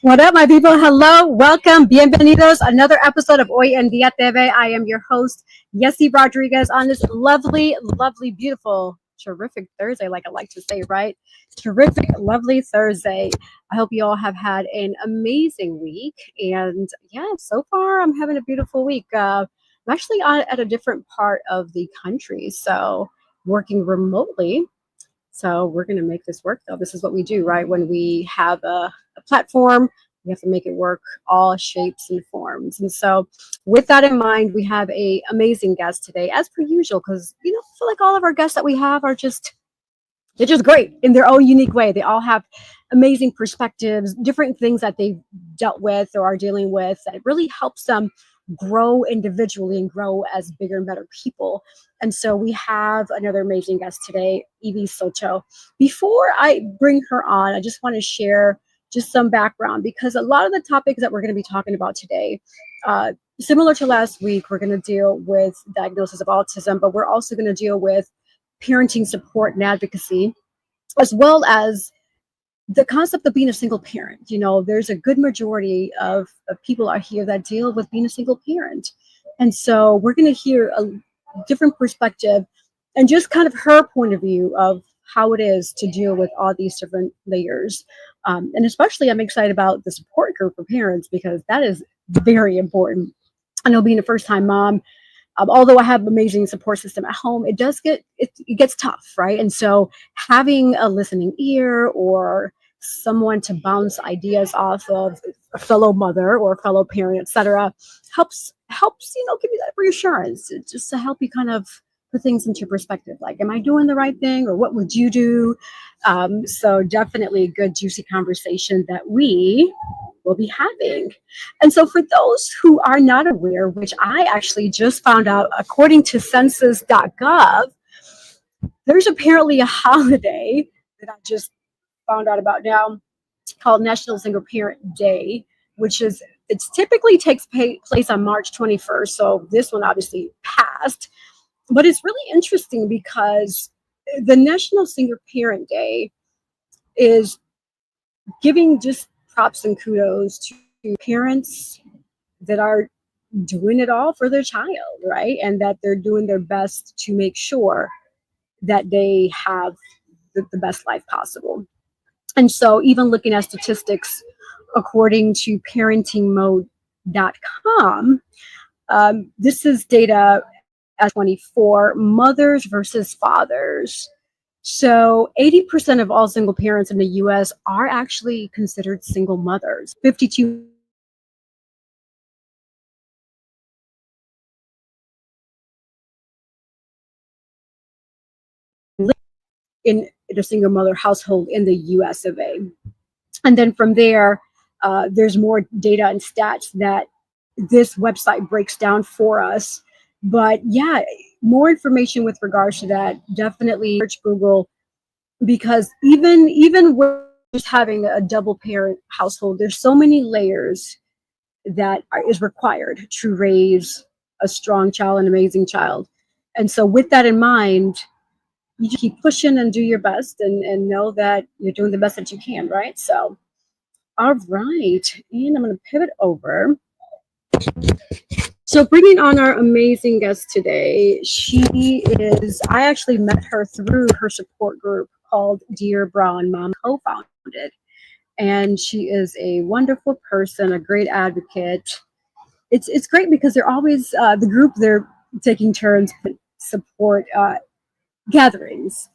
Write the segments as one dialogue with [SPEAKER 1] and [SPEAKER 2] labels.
[SPEAKER 1] What up, my people? Hello, welcome, bienvenidos. Another episode of Hoy en Día TV. I am your host, Yesy Rodriguez, on this lovely, beautiful, terrific Thursday, like I like to say, right? Terrific, lovely Thursday. I hope you all have had an amazing week. And yeah, so far I'm having a beautiful week. I'm actually at a different part of the country, so working remotely. So we're going to make this work, though. This is what we do, right? When we have a platform, we have to make it work, all shapes and forms. And so with that in mind, we have a amazing guest today, as per usual, because, I feel like all of our guests that we have are they're just great in their own unique way. They all have amazing perspectives, different things that they've dealt with or are dealing with that really helps them grow individually and grow as bigger and better people. And so we have another amazing guest today, Evy Soto. Before I bring her on, I just want to share just some background, because a lot of the topics that we're going to be talking about today, similar to last week, we're going to deal with diagnosis of autism, but we're also going to deal with parenting support and advocacy, as well as the concept of being a single parent. There's a good majority of people out here that deal with being a single parent. And so we're going to hear a different perspective and just kind of her point of view of how it is to deal with all these different layers. And especially I'm excited about the support group for parents, because that is very important. I know being a first-time mom, although I have an amazing support system at home, it gets tough, right? And so having a listening ear or someone to bounce ideas off of, a fellow mother or a fellow parent, etc., helps give you that reassurance, just to help you kind of put things into perspective. Like, am I doing the right thing, or what would you do? So definitely a good juicy conversation that we will be having. And so for those who are not aware, which I actually just found out, according to census.gov, there's apparently a holiday that I just found out about now called National Single Parent Day, which it typically takes place on March 21st. So this one obviously passed, but it's really interesting because the National Single Parent Day is giving just props and kudos to parents that are doing it all for their child, right? And that they're doing their best to make sure that they have the best life possible. And so even looking at statistics, according to parentingmode.com, this is data at 24, mothers versus fathers. So 80% of all single parents in the US are actually considered single mothers. 52 in a single mother household in the US of A. And then from there, there's more data and stats that this website breaks down for us. But yeah, more information with regards to that, definitely search Google, because even with just having a double parent household, there's so many layers that is required to raise a strong child, an amazing child. And so with that in mind, you just keep pushing and do your best, and know that you're doing the best that you can, right? So, all right. And I'm going to pivot over. So bringing on our amazing guest today, I actually met her through her support group called Dear Brown Mom, co-founded. And she is a wonderful person, a great advocate. It's great because they're always, the group, they're taking turns to support gatherings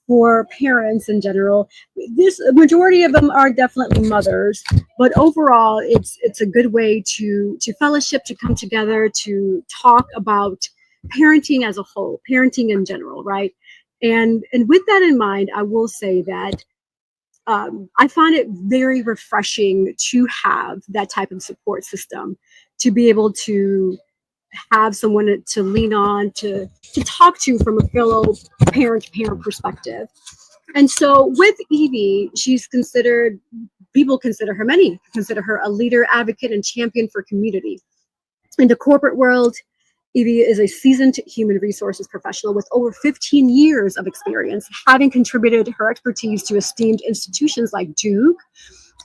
[SPEAKER 1] for parents in general. This majority of them are definitely mothers, but overall it's a good way to fellowship, to come together, to talk about parenting as a whole, parenting in general, right? And with that in mind, I will say that I find it very refreshing to have that type of support system, to be able to have someone to lean on, to talk to from a fellow parent perspective. And so with Evy, many consider her a leader, advocate, and champion for community. In the corporate world, Evy is a seasoned human resources professional with over 15 years of experience, having contributed her expertise to esteemed institutions like Duke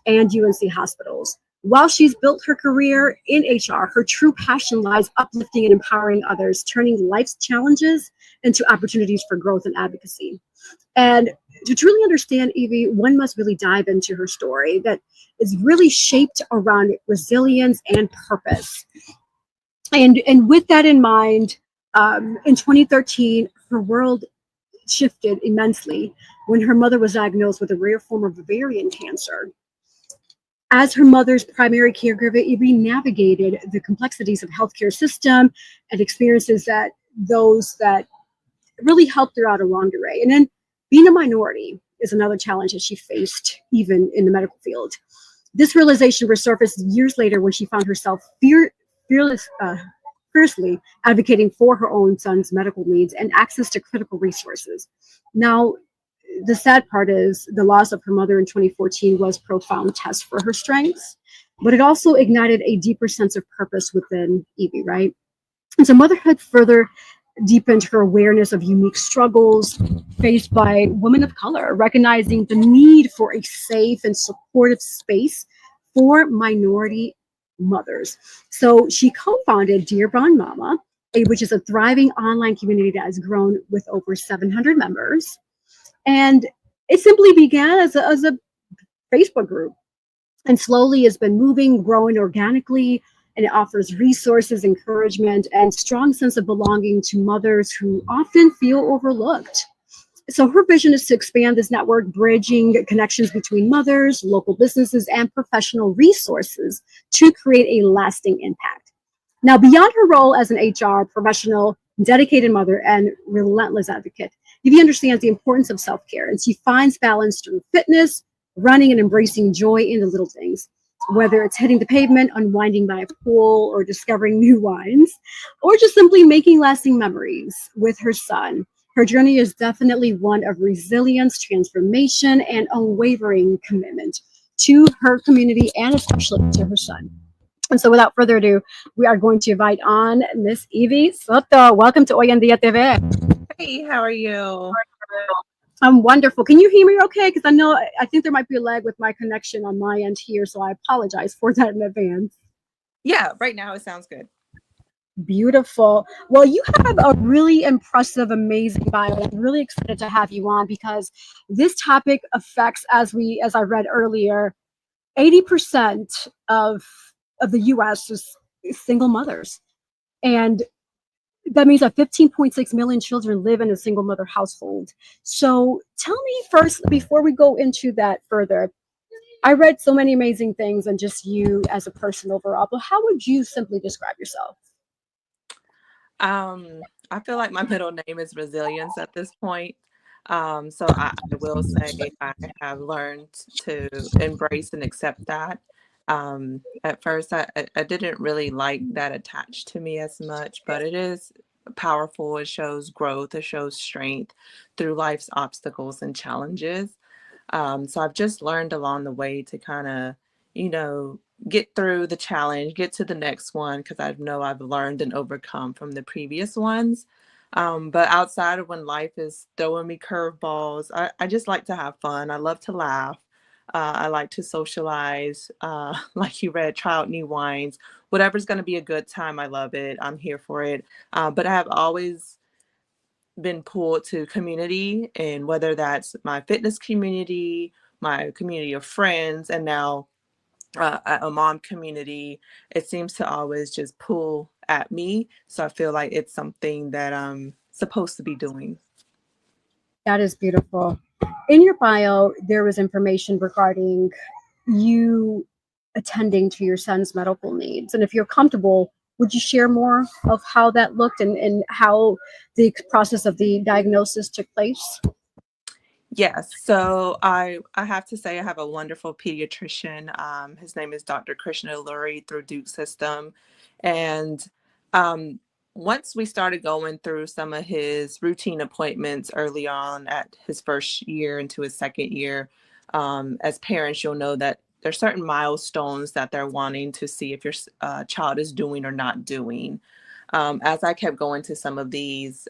[SPEAKER 1] and UNC hospitals. While she's built her career in HR, her true passion lies uplifting and empowering others, turning life's challenges into opportunities for growth and advocacy. And to truly understand Evie, one must really dive into her story that is really shaped around resilience and purpose. And with that in mind, in 2013, her world shifted immensely when her mother was diagnosed with a rare form of ovarian cancer. As her mother's primary caregiver, Evie navigated the complexities of healthcare system and experiences that those that really helped her out along the way. And then being a minority is another challenge that she faced even in the medical field. This realization resurfaced years later when she found herself fiercely advocating for her own son's medical needs and access to critical resources. Now, the sad part is the loss of her mother in 2014 was a profound test for her strengths, but it also ignited a deeper sense of purpose within Evie, right? And so motherhood further deepened her awareness of unique struggles faced by women of color, recognizing the need for a safe and supportive space for minority mothers. So she co-founded Dear Brown Mama, which is a thriving online community that has grown with over 700 members. And it simply began as a Facebook group and slowly has been moving, growing organically, and it offers resources, encouragement, and strong sense of belonging to mothers who often feel overlooked. So her vision is to expand this network, bridging connections between mothers, local businesses, and professional resources to create a lasting impact. Now, beyond her role as an HR professional, dedicated mother, and relentless advocate, Evie understands the importance of self-care, and she finds balance through fitness, running, and embracing joy in the little things. Whether it's hitting the pavement, unwinding by a pool, or discovering new wines, or just simply making lasting memories with her son, her journey is definitely one of resilience, transformation, and unwavering commitment to her community and especially to her son. And so without further ado, we are going to invite on Miss Evy Soto. Welcome to Hoy en Día TV.
[SPEAKER 2] Hey, how are you?
[SPEAKER 1] I'm wonderful. Can you hear me okay? Because I think there might be a lag with my connection on my end here, so I apologize for that in advance.
[SPEAKER 2] Yeah, right now it sounds good.
[SPEAKER 1] Beautiful. Well, you have a really impressive, amazing bio. And I'm really excited to have you on because this topic affects, as I read earlier, 80% of the U.S. is single mothers, and that means that 15.6 million children live in a single mother household. So tell me first, before we go into that further, I read so many amazing things and just you as a person overall, but how would you simply describe yourself?
[SPEAKER 2] I feel like my middle name is Resilience at this point. So I will say I have learned to embrace and accept that. At first, I didn't really like that attached to me as much, but it is powerful. It shows growth. It shows strength through life's obstacles and challenges. So I've just learned along the way to kind of, get through the challenge, get to the next one, because I know I've learned and overcome from the previous ones. But outside of when life is throwing me curveballs, I just like to have fun. I love to laugh. I like to socialize. Like you read, try out new wines. Whatever's going to be a good time, I love it. I'm here for it. But I have always been pulled to community, and whether that's my fitness community, my community of friends, and now a mom community, it seems to always just pull at me. So I feel like it's something that I'm supposed to be doing.
[SPEAKER 1] That is beautiful. In your bio, there was information regarding you attending to your son's medical needs. And if you're comfortable, would you share more of how that looked and how the process of the diagnosis took place?
[SPEAKER 2] Yes. So I have to say I have a wonderful pediatrician. His name is Dr. Krishna Lurie through Duke System. And um, once we started going through some of his routine appointments early on at his first year into his second year, as parents, you'll know that there's certain milestones that they're wanting to see if your child is doing or not doing. As I kept going to some of these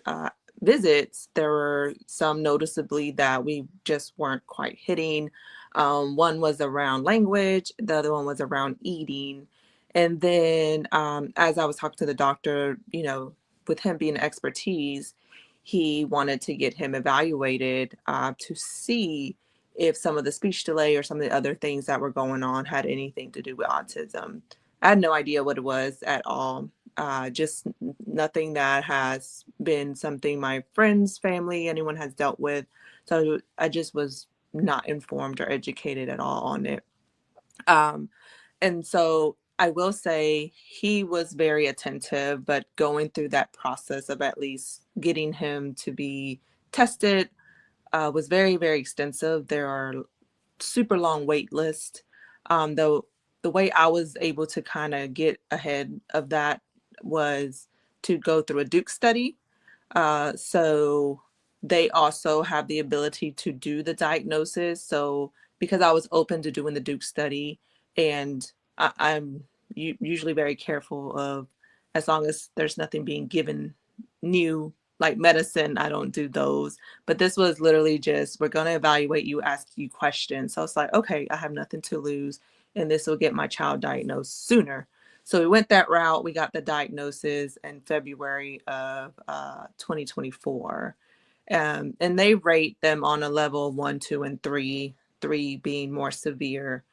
[SPEAKER 2] visits, there were some noticeably that we just weren't quite hitting. One was around language, the other one was around eating. And then as I was talking to the doctor, with him being an expertise, he wanted to get him evaluated to see if some of the speech delay or some of the other things that were going on had anything to do with autism. I had no idea what it was at all. Just nothing that has been something my friends, family, anyone has dealt with. So I just was not informed or educated at all on it. Um, and so I will say he was very attentive, but going through that process of at least getting him to be tested was very, very extensive. There are super long wait list. Though the way I was able to kind of get ahead of that was to go through a Duke study. So they also have the ability to do the diagnosis. So because I was open to doing the Duke study, and I'm usually very careful of, as long as there's nothing being given new, like medicine, I don't do those. But this was literally just, we're going to evaluate you, ask you questions. So it's like, okay, I have nothing to lose, and this will get my child diagnosed sooner. So we went that route. We got the diagnosis in February of 2024. And they rate them on a level 1, 2, and 3, 3 being more severe.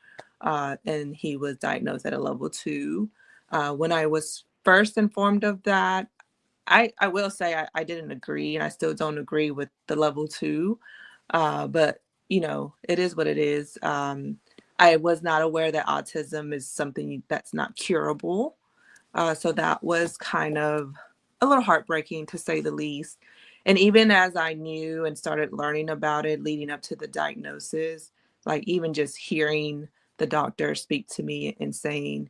[SPEAKER 2] And he was diagnosed at a level 2. When I was first informed of that, I will say I didn't agree, and I still don't agree with the level 2. But, it is what it is. I was not aware that autism is something that's not curable. So that was kind of a little heartbreaking, to say the least. And even as I knew and started learning about it leading up to the diagnosis, like even just hearing the doctor speak to me and saying,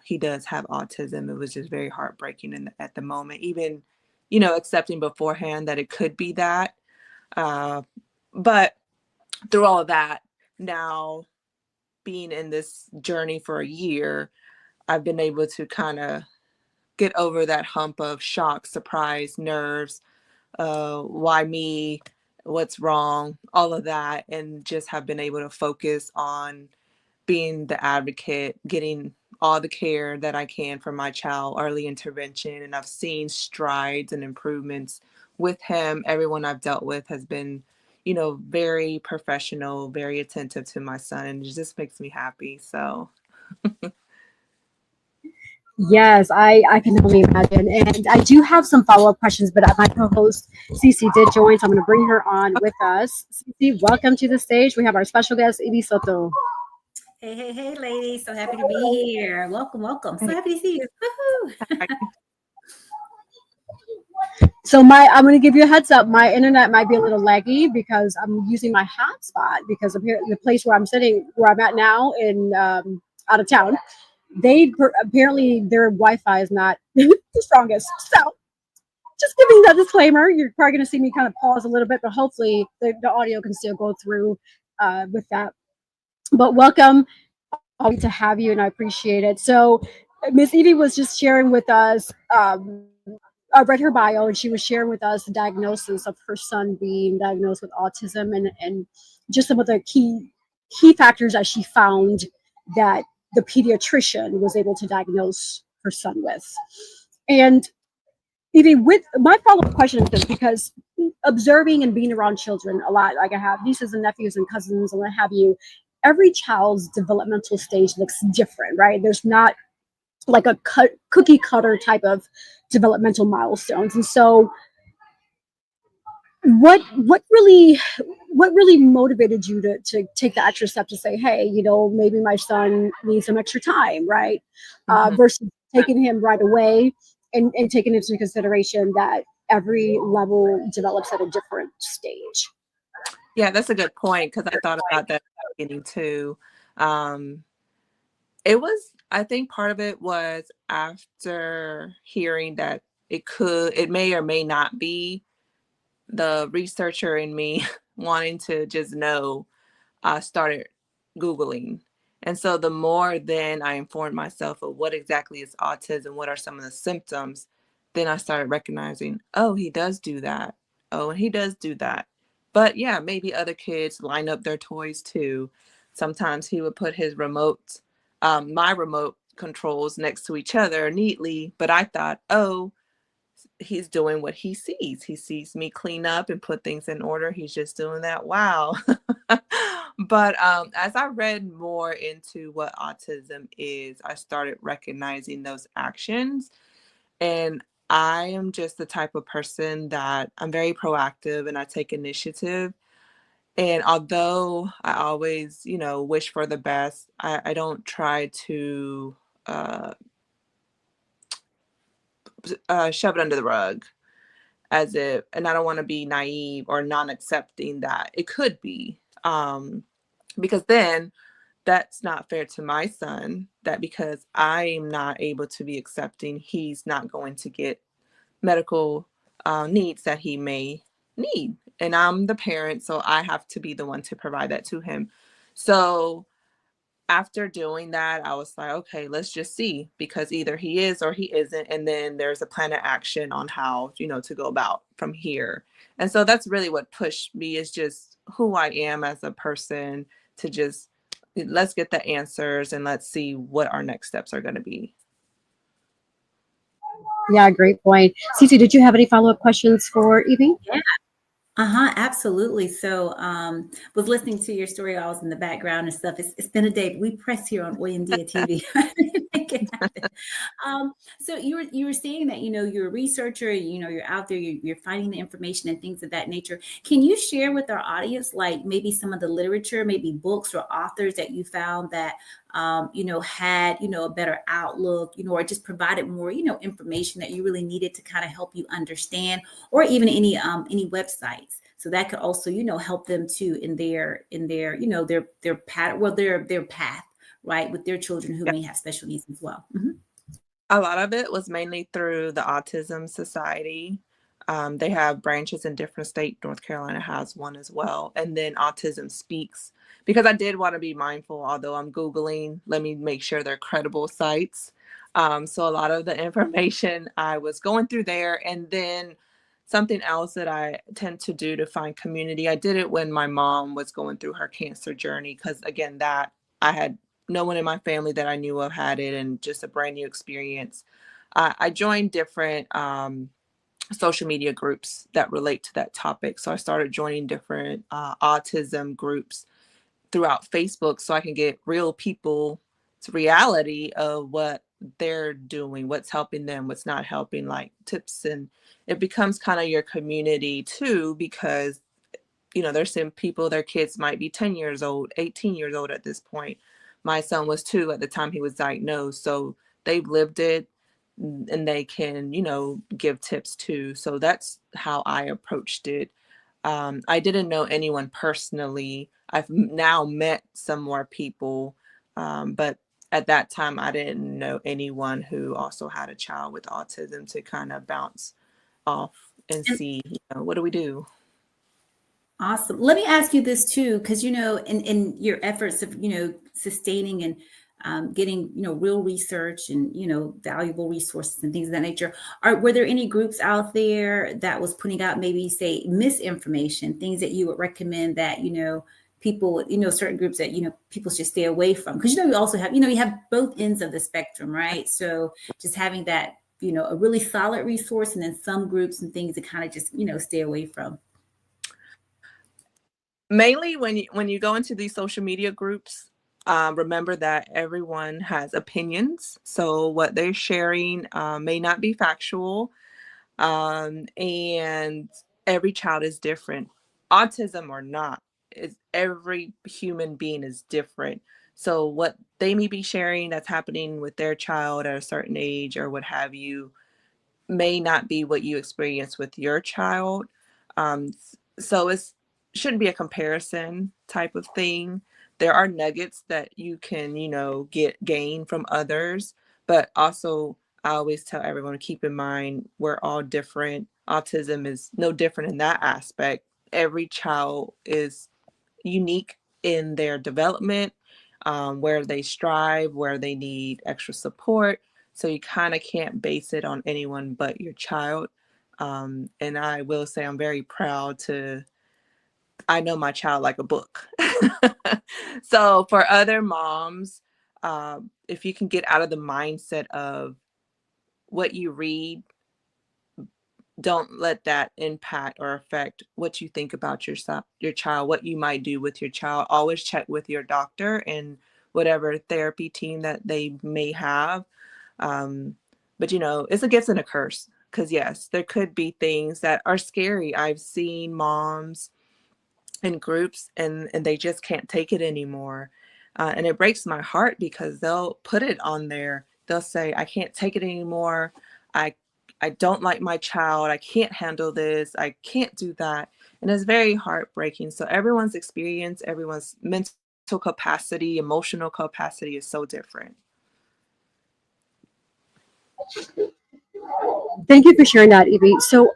[SPEAKER 2] he does have autism, it was just very heartbreaking at the moment. Even, accepting beforehand that it could be that. But through all of that, now being in this journey for a year, I've been able to kind of get over that hump of shock, surprise, nerves, why me, what's wrong, all of that, and just have been able to focus on being the advocate, getting all the care that I can for my child, early intervention. And I've seen strides and improvements with him. Everyone I've dealt with has been, very professional, very attentive to my son, and it just makes me happy. So
[SPEAKER 1] Yes, I can only imagine. And I do have some follow-up questions, but my co-host Cece did join, so I'm going to bring her on with us. Cece, welcome to the stage. We have our special guest, Evy Soto.
[SPEAKER 3] Hey, hey, hey, ladies. So happy to be here. Welcome, welcome. So happy to see you. Woohoo.
[SPEAKER 1] So I'm going to give you a heads up. My internet might be a little laggy because I'm using my hotspot, because the place where I'm sitting, where I'm at now in out of town, apparently their Wi-Fi is not the strongest. So just giving that disclaimer. You're probably going to see me kind of pause a little bit, but hopefully the audio can still go through with that. But welcome, to have you, and I appreciate it. So Miss Evie was just sharing with us. I read her bio, and she was sharing with us the diagnosis of her son being diagnosed with autism, and just some of the key factors that she found that the pediatrician was able to diagnose her son with. And even with my follow-up question is this, because observing and being around children a lot, like I have nieces and nephews and cousins and what have you, every child's developmental stage looks different, right? There's not like a cookie cutter type of developmental milestones. And so what really motivated you to take the extra step to say, hey, maybe my son needs some extra time, right? Versus taking him right away and taking into consideration that every level develops at a different stage.
[SPEAKER 2] Yeah, that's a good point, because I thought about that at the beginning too. I think part of it was after hearing that it may or may not be, the researcher in me wanting to just know, I started Googling. And so the more then I informed myself of what exactly is autism, what are some of the symptoms, then I started recognizing, oh, he does do that. Oh, and he does do that. But yeah, maybe other kids line up their toys too. sometimes he would put his my remote controls next to each other neatly. But I thought, oh, he's doing what he sees. He sees me clean up and put things in order. He's just doing that. Wow. But as I read more into what autism is, I started recognizing those actions. And I am just the type of person that I'm very proactive and I take initiative. And although I always, wish for the best, I don't try to shove it under the rug as if, and I don't want to be naive or non-accepting that it could be, because then that's not fair to my son, that because I'm not able to be accepting, he's not going to get medical needs that he may need. And I'm the parent, so I have to be the one to provide that to him. So after doing that, I was like, okay, let's just see, because either he is or he isn't. And then there's a plan of action on how, to go about from here. And so that's really what pushed me, is just who I am as a person, to just, let's get the answers and let's see what our next steps are going to be.
[SPEAKER 1] Yeah, great point. Cece, did you have any follow-up questions for Evie?
[SPEAKER 3] Yeah. Absolutely. So, was listening to your story. I was in the background and stuff. It's been a day. We press here on Oyendia TV. Make it happen. So you were saying that you're a researcher. You're out there. You're finding the information and things of that nature. Can you share with our audience, like maybe some of the literature, maybe books or authors that you found that had a better outlook, or just provided more information that you really needed to kind of help you understand, or even any websites, so that could also help them too in their their path, their path, right, with their children who may have special needs as well. Mm-hmm.
[SPEAKER 2] A lot of it was mainly through the Autism Society. They have branches in different states. North Carolina has one as well. And then Autism Speaks, because I did want to be mindful, although I'm Googling, let me make sure they're credible sites. So a lot of the information I was going through there. And then something else that I tend to do to find community, I did it when my mom was going through her cancer journey, because again, that I had no one in my family that I knew of had it, and just a brand new experience. I joined different social media groups that relate to that topic. So I started joining different autism groups throughout Facebook, so I can get real people's reality of what they're doing, what's helping them, what's not helping, like tips. And it becomes kind of your community too, because there's some people, their kids might be 10 years old, 18 years old at this point. My son was 2 at the time he was diagnosed. So they've lived it, and they can, give tips too. So that's how I approached it. I didn't know anyone personally. I've now met some more people, but at that time, I didn't know anyone who also had a child with autism to kind of bounce off and see, what do we do?
[SPEAKER 3] Awesome. Let me ask you this too, because in your efforts of sustaining and getting real research and valuable resources and things of that nature, were there any groups out there that was putting out maybe say misinformation, things that you would recommend that people certain groups that people should stay away from? Because you also have you have both ends of the spectrum, right? So just having that a really solid resource, and then some groups and things to kind of just stay away from.
[SPEAKER 2] Mainly when you go into these social media groups, remember that everyone has opinions. So what they're sharing may not be factual, and every child is different. Autism or not, every human being is different. So what they may be sharing that's happening with their child at a certain age or what have you may not be what you experience with your child. So it's shouldn't be a comparison type of thing. There are nuggets that you can, gain from others, but also I always tell everyone to keep in mind we're all different. Autism is no different in that aspect. Every child is unique in their development, where they strive, where they need extra support. So you kind of can't base it on anyone but your child. And I will say I'm very proud I know my child like a book. So for other moms, if you can get out of the mindset of what you read, don't let that impact or affect what you think about your child, what you might do with your child. Always check with your doctor and whatever therapy team that they may have. But it's a gift and a curse, because yes, there could be things that are scary. I've seen moms in groups and they just can't take it anymore. And it breaks my heart because they'll put it on there. They'll say, I can't take it anymore. I I don't like my child. I can't handle this. I can't do that. And it's very heartbreaking. So everyone's experience, everyone's mental capacity, emotional capacity is so different.
[SPEAKER 1] Thank you for sharing that, Evie. So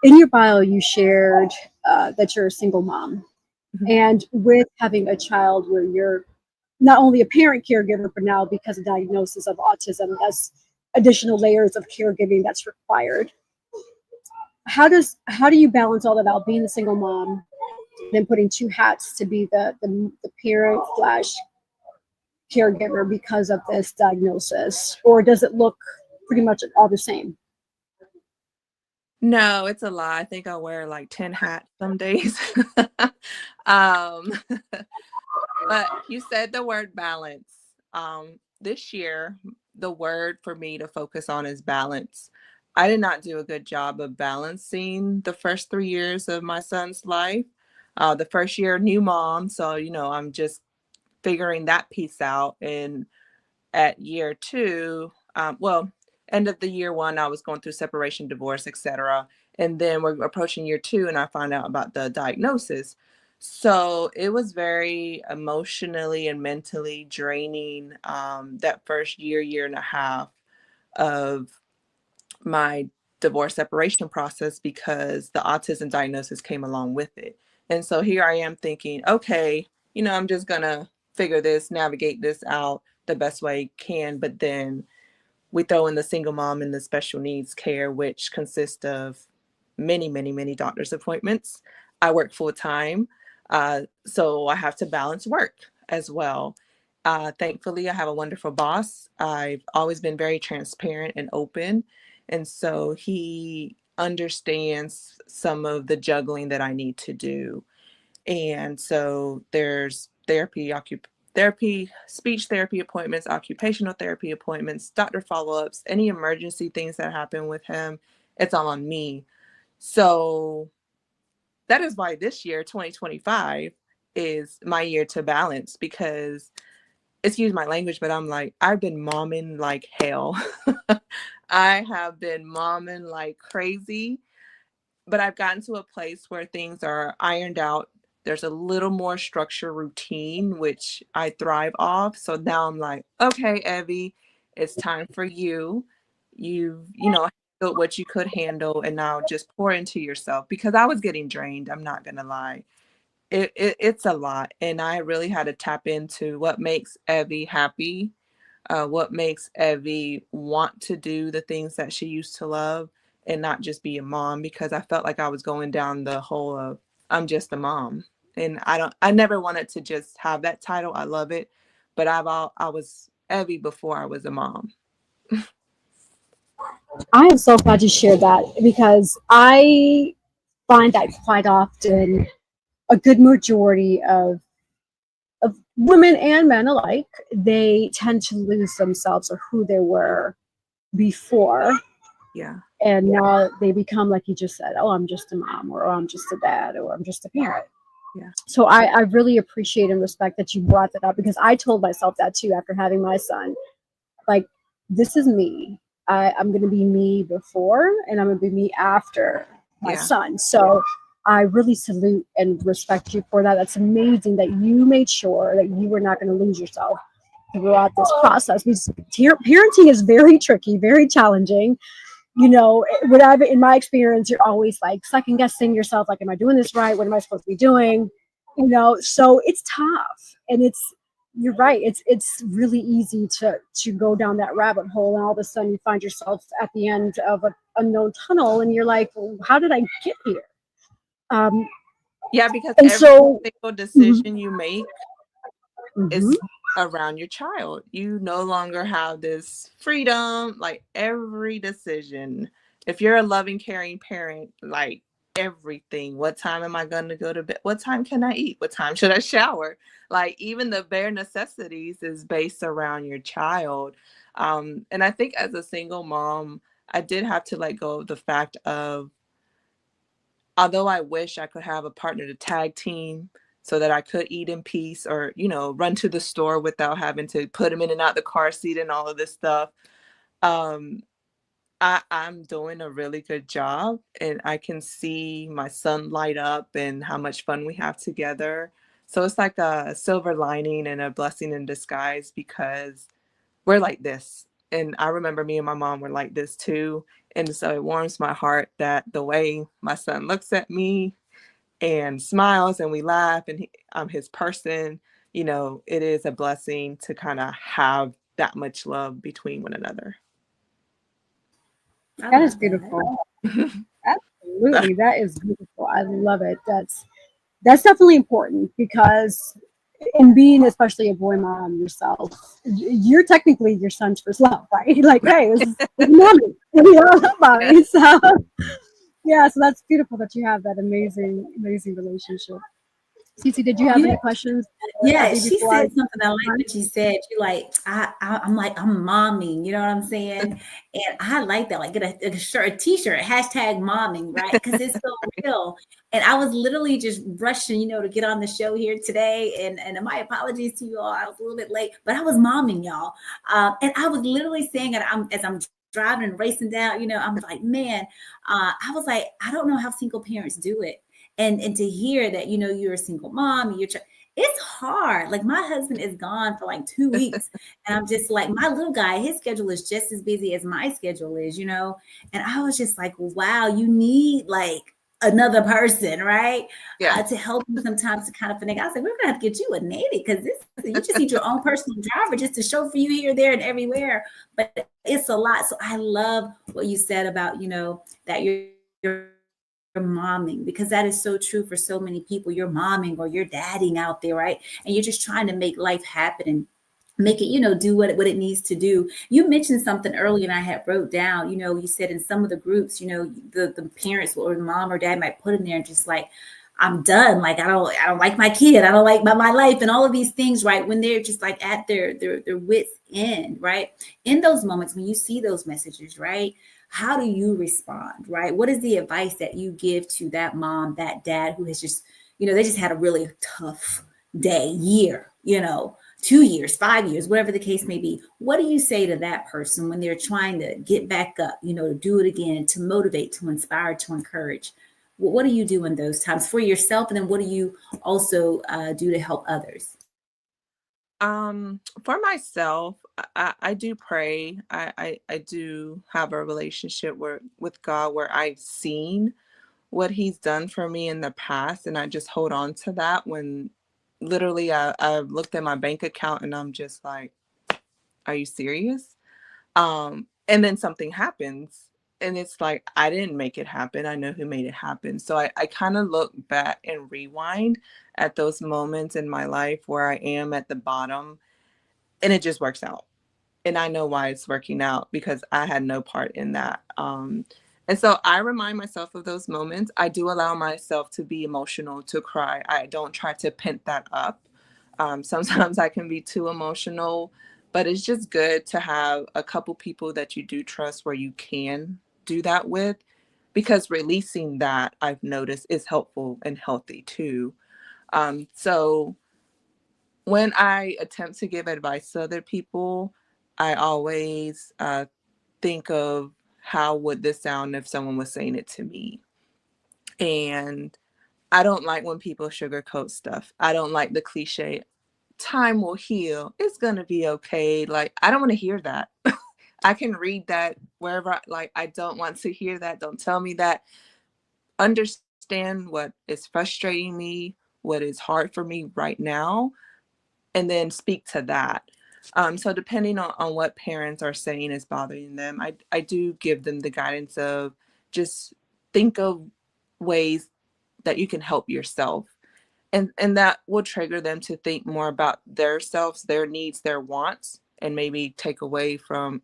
[SPEAKER 1] in your bio, you shared that you're a single mom.
[SPEAKER 2] Mhm.
[SPEAKER 1] And with having a child where you're not only a parent caregiver, but now because of diagnosis of autism, that's additional layers of caregiving that's required. How do you balance all that out, being a single mom, then putting two hats to be the parent slash caregiver because of this diagnosis? Or does it look pretty much all the same?
[SPEAKER 2] No, it's a lie. I think I'll wear like 10 hats some days. um, but you said the word balance. This year, the word for me to focus on is balance. I did not do a good job of balancing the first 3 years of my son's life. The first year, new mom. So, I'm just figuring that piece out. And at year two, end of the year one, I was going through separation, divorce, etc. And then we're approaching year two, and I find out about the diagnosis. So it was very emotionally and mentally draining, that first year and a half of my divorce separation process, because the autism diagnosis came along with it. And so here I am thinking, okay, I'm just gonna navigate this out the best way I can. But then we throw in the single mom and the special needs care, which consists of many, many, many doctor's appointments. I work full time, so I have to balance work as well. Thankfully, I have a wonderful boss. I've always been very transparent and open. And so he understands some of the juggling that I need to do. And so there's therapy, speech therapy appointments, occupational therapy appointments, doctor follow-ups, any emergency things that happen with him, it's all on me. So that is why this year, 2025, is my year to balance, because, excuse my language, but I'm like, I've been momming like hell. I have been momming like crazy, but I've gotten to a place where things are ironed out. There's a little more structure, routine, which I thrive off. So now I'm like, okay, Evie, it's time for you. You've, handled what you could handle, and now just pour into yourself, because I was getting drained. I'm not gonna lie. It's a lot. And I really had to tap into what makes Evie happy, what makes Evie want to do the things that she used to love, and not just be a mom, because I felt like I was going down the hole of I'm just a mom. And I never wanted to just have that title. I love it, but I was Evie before I was a mom.
[SPEAKER 1] I am so glad you shared that, because I find that quite often a good majority of women and men alike, they tend to lose themselves or who they were before.
[SPEAKER 2] Yeah.
[SPEAKER 1] And now they become, like you just said, oh, I'm just a mom, or oh, I'm just a dad, or I'm just a parent.
[SPEAKER 2] Yeah.
[SPEAKER 1] So I really appreciate and respect that you brought that up, because I told myself that too after having my son. Like, this is me. I'm going to be me before, and I'm going to be me after my
[SPEAKER 2] Yeah.
[SPEAKER 1] son. So I really salute and respect you for that. That's amazing that you made sure that you were not going to lose yourself throughout this process. Because parenting is very tricky, very challenging. Whatever, in my experience, you're always like second guessing yourself, like, am I doing this right? What am I supposed to be doing? So it's tough. And you're right. It's really easy to go down that rabbit hole, and all of a sudden you find yourself at the end of an unknown tunnel, and you're like, well, how did I get here?
[SPEAKER 2] Yeah, because
[SPEAKER 1] And
[SPEAKER 2] every
[SPEAKER 1] so,
[SPEAKER 2] single
[SPEAKER 1] mhm,
[SPEAKER 2] decision you make
[SPEAKER 1] mhm.
[SPEAKER 2] is around your child. You no longer have this freedom, like every decision. If you're a loving, caring parent, like everything, what time am I going to go to bed? What time can I eat? What time should I shower? Like even the bare necessities is based around your child. And I think as a single mom, I did have to let go of the fact of, although I wish I could have a partner to tag team so that I could eat in peace or, run to the store without having to put him in and out the car seat and all of this stuff. Um, I'm doing a really good job and I can see my son light up and how much fun we have together. So it's like a silver lining and a blessing in disguise because we're like this. And I remember me and my mom were like this too. And so it warms my heart that the way my son looks at me and smiles and we laugh and I'm his person, it is a blessing to kind of have that much love between one another.
[SPEAKER 3] I
[SPEAKER 1] That is
[SPEAKER 3] love that.
[SPEAKER 1] beautiful. Absolutely, that is beautiful. I love it. That's definitely important because in being especially a boy mom yourself, you're technically your son's first love, right? Like, hey, this is mommy. We all love mommy. So yeah, so that's beautiful that you have that amazing, amazing relationship. Cece, did you have
[SPEAKER 3] You
[SPEAKER 1] any questions for
[SPEAKER 3] Yeah,
[SPEAKER 1] Evie
[SPEAKER 3] she
[SPEAKER 1] before I
[SPEAKER 3] said something. I like
[SPEAKER 1] on?
[SPEAKER 3] what you said. You like, I'm like, I'm momming. You know what I'm saying? And I like that. Like, get a shirt, a T-shirt, hashtag momming, right? Because it's so real. And I was literally just rushing, to get on the show here today. And my apologies to you all. I was a little bit late, but I was momming, y'all. And I was literally saying it. As I'm driving and racing down. I'm like, man, I was like, I don't know how single parents do it. And to hear that, you're a single mom, it's hard. Like my husband is gone for like 2 weeks. And I'm just like, my little guy, his schedule is just as busy as my schedule is. And I was just like, wow, you need like another person, right?
[SPEAKER 2] Yeah.
[SPEAKER 3] To help you sometimes to kind of finagle. I was like, we're gonna have to get you a nanny because you just need your own personal driver just to chauffeur you here, there, and everywhere. But it's a lot. So I love what you said about, that you're momming, because that is so true for so many people. You're momming or you're dadding out there, right? And you're just trying to make life happen and make it, do what it needs to do. You mentioned something earlier and I had wrote down, you said in some of the groups, the parents or mom or dad might put in there and just like, I'm done. Like, I don't like my kid. I don't like my life and all of these things, right? When they're just like at their wits end, right? In those moments, when you see those messages, right? How do you respond, right? What is the advice that you give to that mom, that dad who has just, they just had a really tough day, year, 2 years, 5 years, whatever the case may be. What do you say to that person when they're trying to get back up, to do it again, to motivate, to inspire, to encourage? What do you do in those times for yourself? And then what do you also do to help others?
[SPEAKER 2] For myself, I do pray. I do have a relationship with God where I've seen what he's done for me in the past. And I just hold on to that when literally I looked at my bank account and I'm just like, are you serious? And then something happens and it's like, I didn't make it happen. I know who made it happen. So I kind of look back and rewind at those moments in my life where I am at the bottom and it just works out. And I know why it's working out because I had no part in that. And so I remind myself of those moments. I do allow myself to be emotional, to cry. I don't try to pent that up. Sometimes I can be too emotional, but it's just good to have a couple people that you do trust where you can do that with, because releasing that I've noticed is helpful and healthy too. So when I attempt to give advice to other people, I always think of how would this sound if someone was saying it to me. And I don't like when people sugarcoat stuff. I don't like the cliche, time will heal. It's going to be okay. Like, I don't want to hear that. I can read that wherever, like, I don't want to hear that. Don't tell me that. Understand what is frustrating me, what is hard for me right now, and then speak to that. So depending on what parents are saying is bothering them, I do give them the guidance of just think of ways that you can help yourself. And that will trigger them to think more about their selves, their needs, their wants, and maybe take away from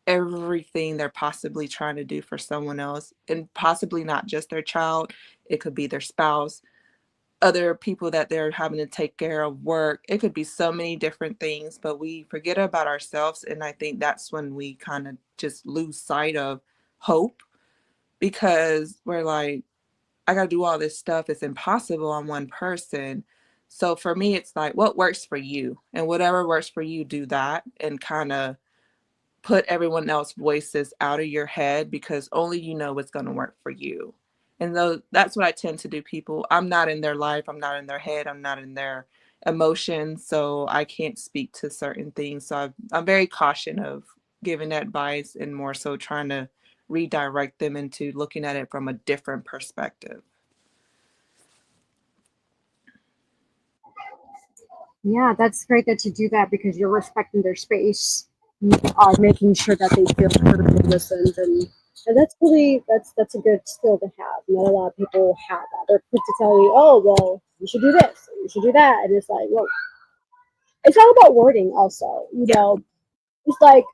[SPEAKER 2] everything they're possibly trying to do for someone else, and possibly not just their child. It could be their spouse, other people that they're having to take care of, work. It could be so many different things, but we forget about ourselves. And I think that's when we kind of just lose sight of hope, because we're like, I got to do all this stuff. It's impossible on one person. So for me, it's like, what works for you? And whatever works for you, do that, and kind of put everyone else's voices out of your head, because only you know what's going to work for you. And though that's what I tend to do, people. I'm not in their life. I'm not in their head. I'm not in their emotions. So I can't speak to certain things. So I'm very cautious of giving advice, and more so trying to redirect them into looking at it from a different perspective.
[SPEAKER 1] Yeah, that's great that you do that, because you're respecting their space. You are making sure that they feel heard and listened, and that's really that's a good skill to have. Not a lot of people have that. They're quick to tell you, oh well, you should do this, or you should do that, and it's like, well, it's all about wording. Also, it's like,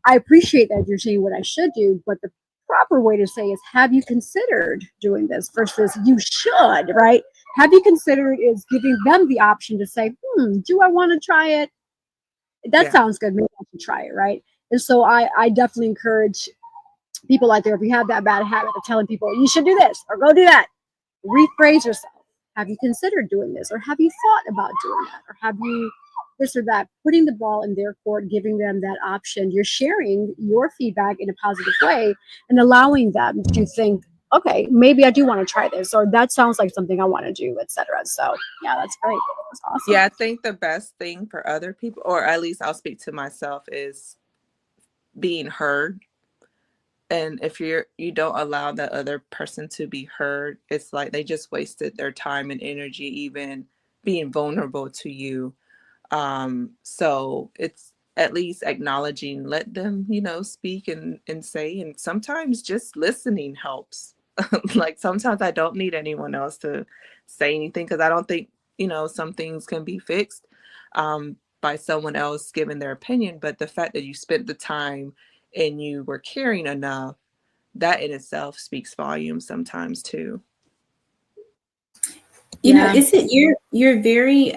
[SPEAKER 1] I appreciate that you're saying what I should do, but the proper way to say is, have you considered doing this, versus you should, right? Have you considered is giving them the option to say, do I want to try it? That sounds good. Maybe I can try it, right? And so I definitely encourage people out there, if you have that bad habit of telling people, you should do this or go do that, rephrase yourself. Have you considered doing this? Or have you thought about doing that? Or have you this or that? Putting the ball in their court, giving them that option. You're sharing your feedback in a positive way and allowing them to think, okay, maybe I do want to try this, or that sounds like something I want to do, etc. So yeah, that's great. That's awesome.
[SPEAKER 2] Yeah, I think the best thing for other people, or at least I'll speak to myself, is being heard. And if you don't allow the other person to be heard, it's like they just wasted their time and energy even being vulnerable to you. So it's at least acknowledging, let them, speak and say, and sometimes just listening helps. Like sometimes I don't need anyone else to say anything, because I don't think, some things can be fixed by someone else giving their opinion. But the fact that you spent the time and you were caring enough, that in itself speaks volumes sometimes too.
[SPEAKER 3] You're very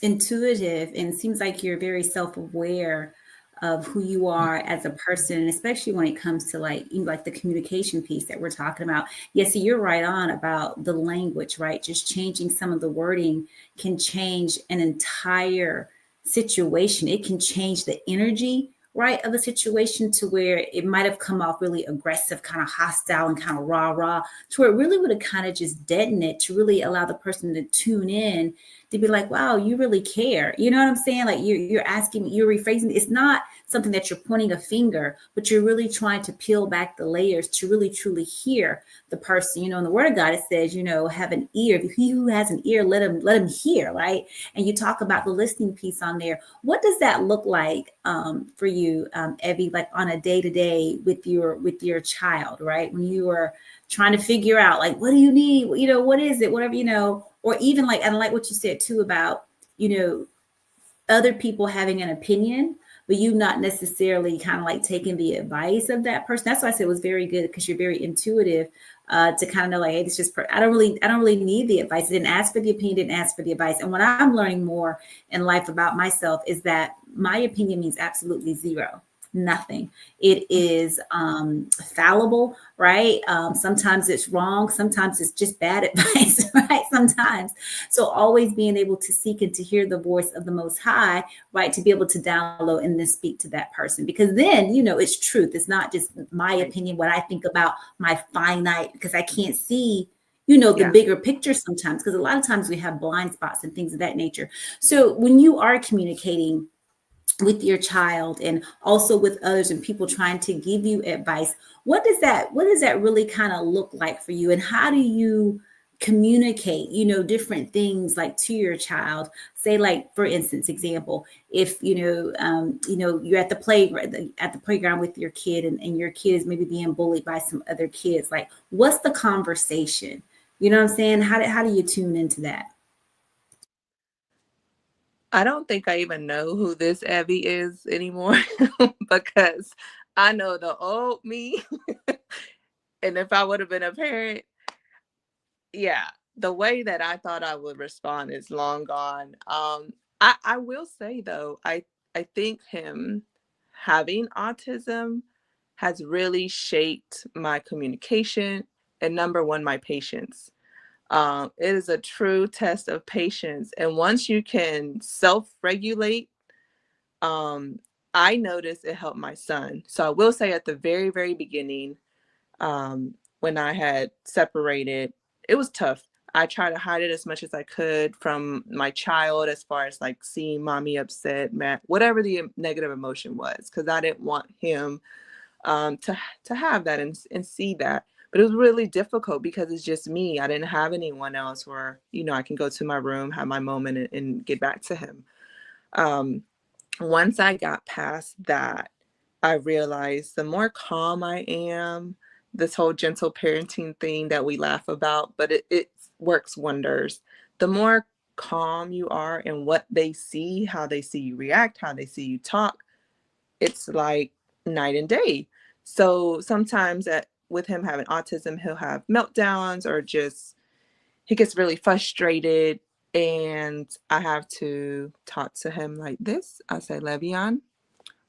[SPEAKER 3] intuitive, and it seems like you're very self-aware of who you are as a person, and especially when it comes to like the communication piece that we're talking about. Yes, you're right on about the language, right? Just changing some of the wording can change an entire situation. It can change the energy, right, of a situation, to where it might have come off really aggressive, kind of hostile and kind of rah, to where it really would have kind of just deadened it, to really allow the person to tune in, to be like, wow, you really care. You know what I'm saying? Like you're asking, you're rephrasing. It's not something that you're pointing a finger, but you're really trying to peel back the layers to really truly hear the person. In the Word of God, it says, have an ear. He who has an ear, let him hear, right? And you talk about the listening piece on there. What does that look like for you, Evy, like on a day-to-day with your child, right? When you are trying to figure out, like, what do you need? What is it? Whatever, or even like, and like what you said too about, other people having an opinion, but you not necessarily kind of like taking the advice of that person. That's why I said it was very good, because you're very intuitive to kind of know, like, hey, it's just, I don't really need the advice. I didn't ask for the opinion, didn't ask for the advice. And what I'm learning more in life about myself is that my opinion means absolutely zero. Nothing. It is fallible, right? Sometimes it's wrong. Sometimes it's just bad advice, right? Sometimes. So always being able to seek and to hear the voice of the Most High, right? To be able to download and then speak to that person, because then, it's truth. It's not just my opinion, what I think about my finite, because I can't see the bigger picture sometimes, because a lot of times we have blind spots and things of that nature. So when you are communicating with your child and also with others and people trying to give you advice, what does that really kind of look like for you? And how do you communicate, different things like to your child? Say, like, for instance, example, if, you're at the playground with your kid, and your kid is maybe being bullied by some other kids, like, what's the conversation You know what I'm saying? How do you tune into that?
[SPEAKER 2] I don't think I even know who this Evy is anymore because I know the old me. And if I would have been a parent, yeah, the way that I thought I would respond is long gone. I will say though, I think him having autism has really shaped my communication and number one, my patience. It is a true test of patience. And once you can self-regulate, um, I noticed it helped my son. So I will say at the very, very beginning, when I had separated, it was tough. I tried to hide it as much as I could from my child, as far as like seeing mommy upset, mad, whatever the negative emotion was, because I didn't want him to have that and see that. But it was really difficult because it's just me. I didn't have anyone else where, I can go to my room, have my moment, and get back to him. Um, Once I got past that, I realized the more calm I am, this whole gentle parenting thing that we laugh about, but it works wonders. The more calm you are in what they see, how they see you react, how they see you talk, it's like night and day. So sometimes with him having autism, he'll have meltdowns or just he gets really frustrated, and I have to talk to him like this. I say, Levian,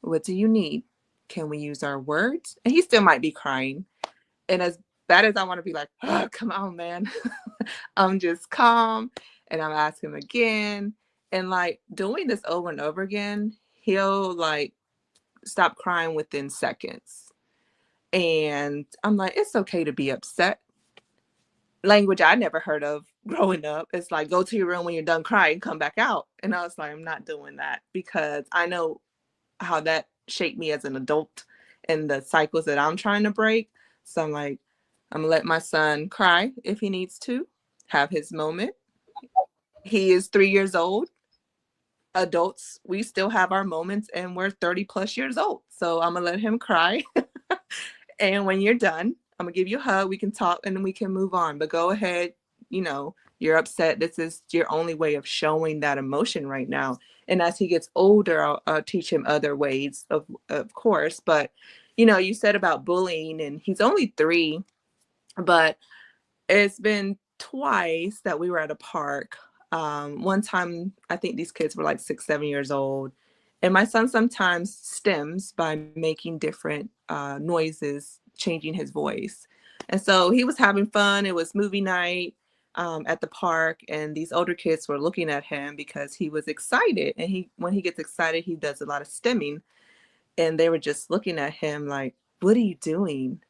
[SPEAKER 2] what do you need? Can we use our words? And he still might be crying. And as bad as I want to be like, oh, come on, man. I'm just calm, and I'm asking him again. And like doing this over and over again, he'll like stop crying within seconds. And I'm like, it's okay to be upset. Language I never heard of growing up. It's like, go to your room when you're done crying, come back out. And I was like, I'm not doing that, because I know how that shaped me as an adult and the cycles that I'm trying to break. So I'm like, I'm gonna let my son cry if he needs to, have his moment. He is 3 years old. Adults, we still have our moments, and we're 30 plus years old. So I'm gonna let him cry. And when you're done, I'm gonna give you a hug. We can talk and then we can move on. But go ahead, you're upset. This is your only way of showing that emotion right now. And as he gets older, I'll teach him other ways, of course. But you said about bullying, and he's only 3, but it's been twice that we were at a park. One time, I think these kids were like 6, 7 years old. And my son sometimes stems by making different noises, changing his voice. And so he was having fun. It was movie night at the park, and these older kids were looking at him because he was excited. And when he gets excited, he does a lot of stemming. And they were just looking at him like, "What are you doing?"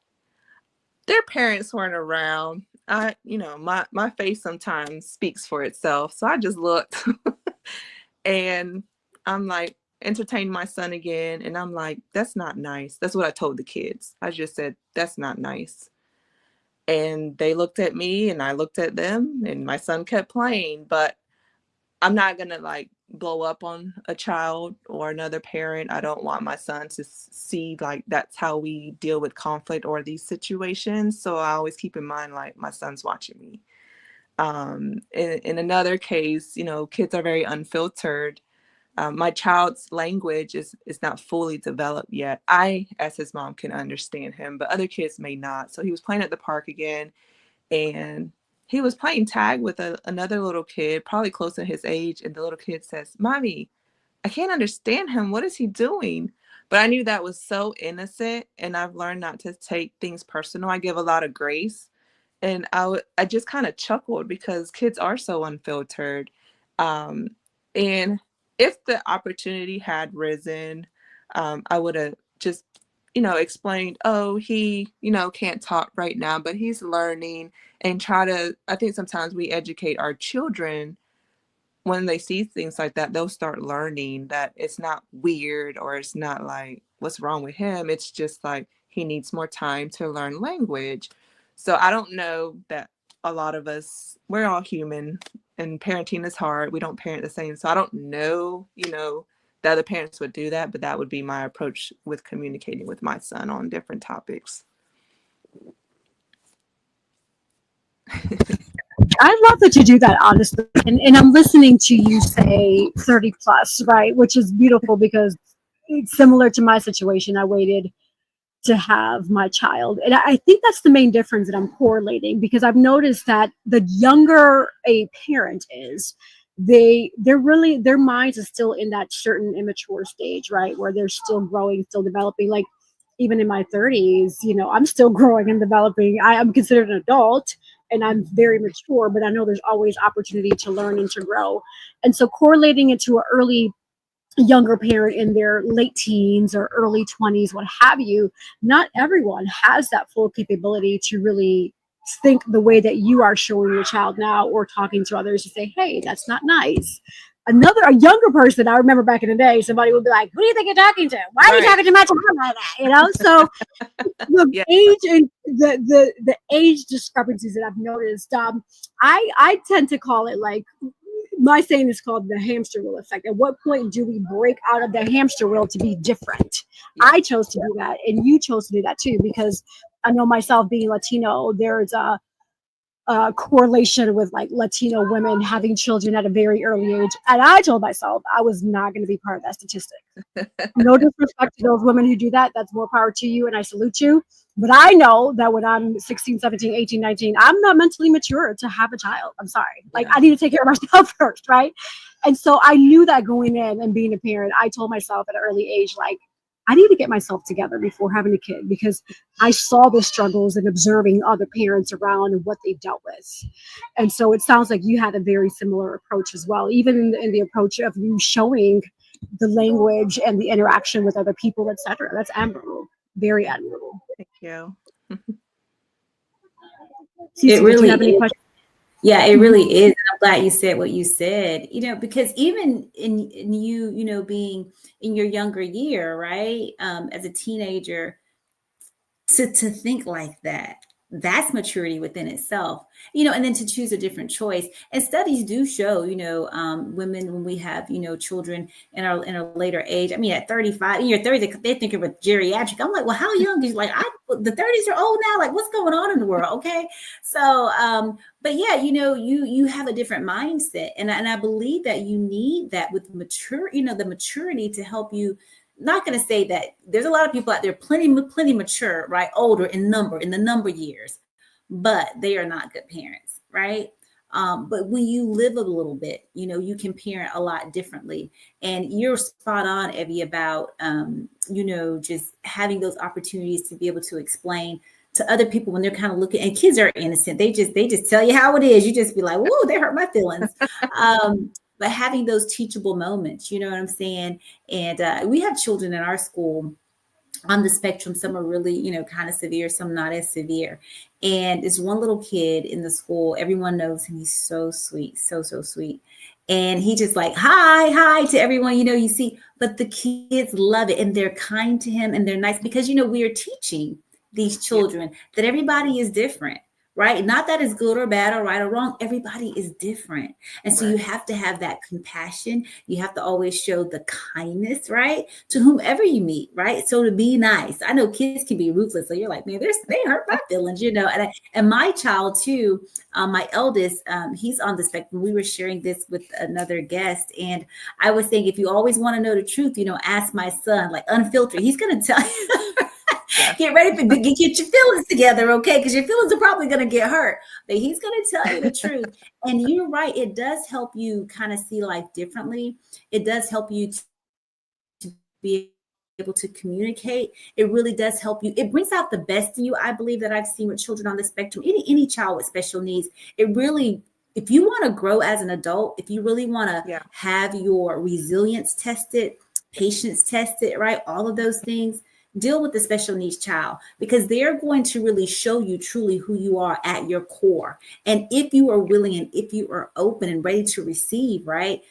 [SPEAKER 2] Their parents weren't around. My face sometimes speaks for itself. So I just looked and I'm like, entertain my son again. And I'm like, that's not nice. That's what I told the kids. I just said, that's not nice. And they looked at me and I looked at them, and my son kept playing. But I'm not going to like blow up on a child or another parent. I don't want my son to see like that's how we deal with conflict or these situations. So I always keep in mind like my son's watching me. In another case, kids are very unfiltered. My child's language is not fully developed yet. I, as his mom, can understand him, but other kids may not. So he was playing at the park again, and he was playing tag with another little kid, probably close to his age. And the little kid says, "Mommy, I can't understand him. What is he doing?" But I knew that was so innocent, and I've learned not to take things personal. I give a lot of grace. And I just kind of chuckled because kids are so unfiltered. Um, and if the opportunity had risen, I would have just, explained, oh, he, can't talk right now, but he's learning, and I think sometimes we educate our children when they see things like that. They'll start learning that it's not weird, or it's not like, what's wrong with him? It's just like he needs more time to learn language. So I don't know that a lot of us, we're all human, and parenting is hard. We don't parent the same. So I don't know, the other parents would do that, but that would be my approach with communicating with my son on different topics.
[SPEAKER 1] I love that you do that, honestly. And I'm listening to you say 30 plus, right? Which is beautiful because it's similar to my situation. I waited to have my child. And I think that's the main difference that I'm correlating, because I've noticed that the younger a parent is, they're really, their minds is still in that certain immature stage, right? Where they're still growing, still developing. Like even in my 30s, I'm still growing and developing. I am considered an adult and I'm very mature, but I know there's always opportunity to learn and to grow. And so correlating it to an early younger parent in their late teens or early 20s, what have you, not everyone has that full capability to really think the way that you are showing your child now, or talking to others to say, hey, that's not nice. A younger person, I remember back in the day, somebody would be like, who do you think you're talking to? Why are you talking to my child like that? So the
[SPEAKER 2] Yeah.
[SPEAKER 1] age and the age discrepancies that I've noticed, I tend to call it, like, my saying is called the hamster wheel effect. At what point do we break out of the hamster wheel to be different?
[SPEAKER 2] Yeah.
[SPEAKER 1] I chose to do that, and you chose to do that too, because I know myself being Latino, there's a correlation with like Latino women having children at a very early age. And I told myself I was not going to be part of that statistic. No disrespect to those women who do that. That's more power to you, and I salute you. But I know that when I'm 16, 17, 18, 19, I'm not mentally mature to have a child. I'm sorry. Like, I need to take care of myself first, right? And so I knew that going in and being a parent, I told myself at an early age, like, I need to get myself together before having a kid, because I saw the struggles and observing other parents around and what they've dealt with. And so it sounds like you had a very similar approach as well, even in the approach of you showing the language and the interaction with other people, etc. That's admirable. Very admirable.
[SPEAKER 2] Thank you.
[SPEAKER 1] Cece,
[SPEAKER 3] It really
[SPEAKER 1] did you have any
[SPEAKER 3] is.
[SPEAKER 1] questions?
[SPEAKER 3] Yeah, it really is. I'm glad you said what you said, because even in you, being in your younger year, right? As a teenager, to think like that's maturity within itself, and then to choose a different choice. And studies do show, women, when we have, children in our later age, I mean, at 35, in your 30s, they think of a geriatric. I'm like, well, how young is, like, the 30s are old now. Like, what's going on in the world? Okay. So, but yeah, you have a different mindset. And I believe that you need that with the maturity to help you. Not going to say that there's a lot of people out there plenty mature, right? Older in the number years, but they are not good parents, right? But when you live a little bit, you can parent a lot differently. And you're spot on, Evy, about, just having those opportunities to be able to explain to other people when they're kind of looking, and kids are innocent. They just tell you how it is. You just be like, whoa, they hurt my feelings. But having those teachable moments, you know what I'm saying? And we have children in our school on the spectrum. Some are really, kind of severe, some not as severe. And there's one little kid in the school. Everyone knows him. He's so sweet, so sweet. And he just like, hi to everyone, you see, but the kids love it. And they're kind to him and they're nice because, we are teaching these children that everybody is different. Right? Not that it's good or bad or right or wrong. Everybody is different. And so you have to have that compassion. You have to always show the kindness, right? To whomever you meet, right? So to be nice. I know kids can be ruthless. So you're like, man, they hurt my feelings, And my child too, my eldest, he's on the spectrum. We were sharing this with another guest. And I was saying, if you always want to know the truth, ask my son, like unfiltered. He's going to tell you. Get ready for get your feelings together, okay? Because your feelings are probably going to get hurt. But he's going to tell you the truth. And you're right. It does help you kind of see life differently. It does help you to be able to communicate. It really does help you. It brings out the best in you. I believe that I've seen with children on the spectrum, any child with special needs. It really, if you want to grow as an adult, if you really want to have your resilience tested, patience tested, right? All of those things. Deal with the special needs child, because they're going to really show you truly who you are at your core. And if you are willing and if you are open and ready to receive, right,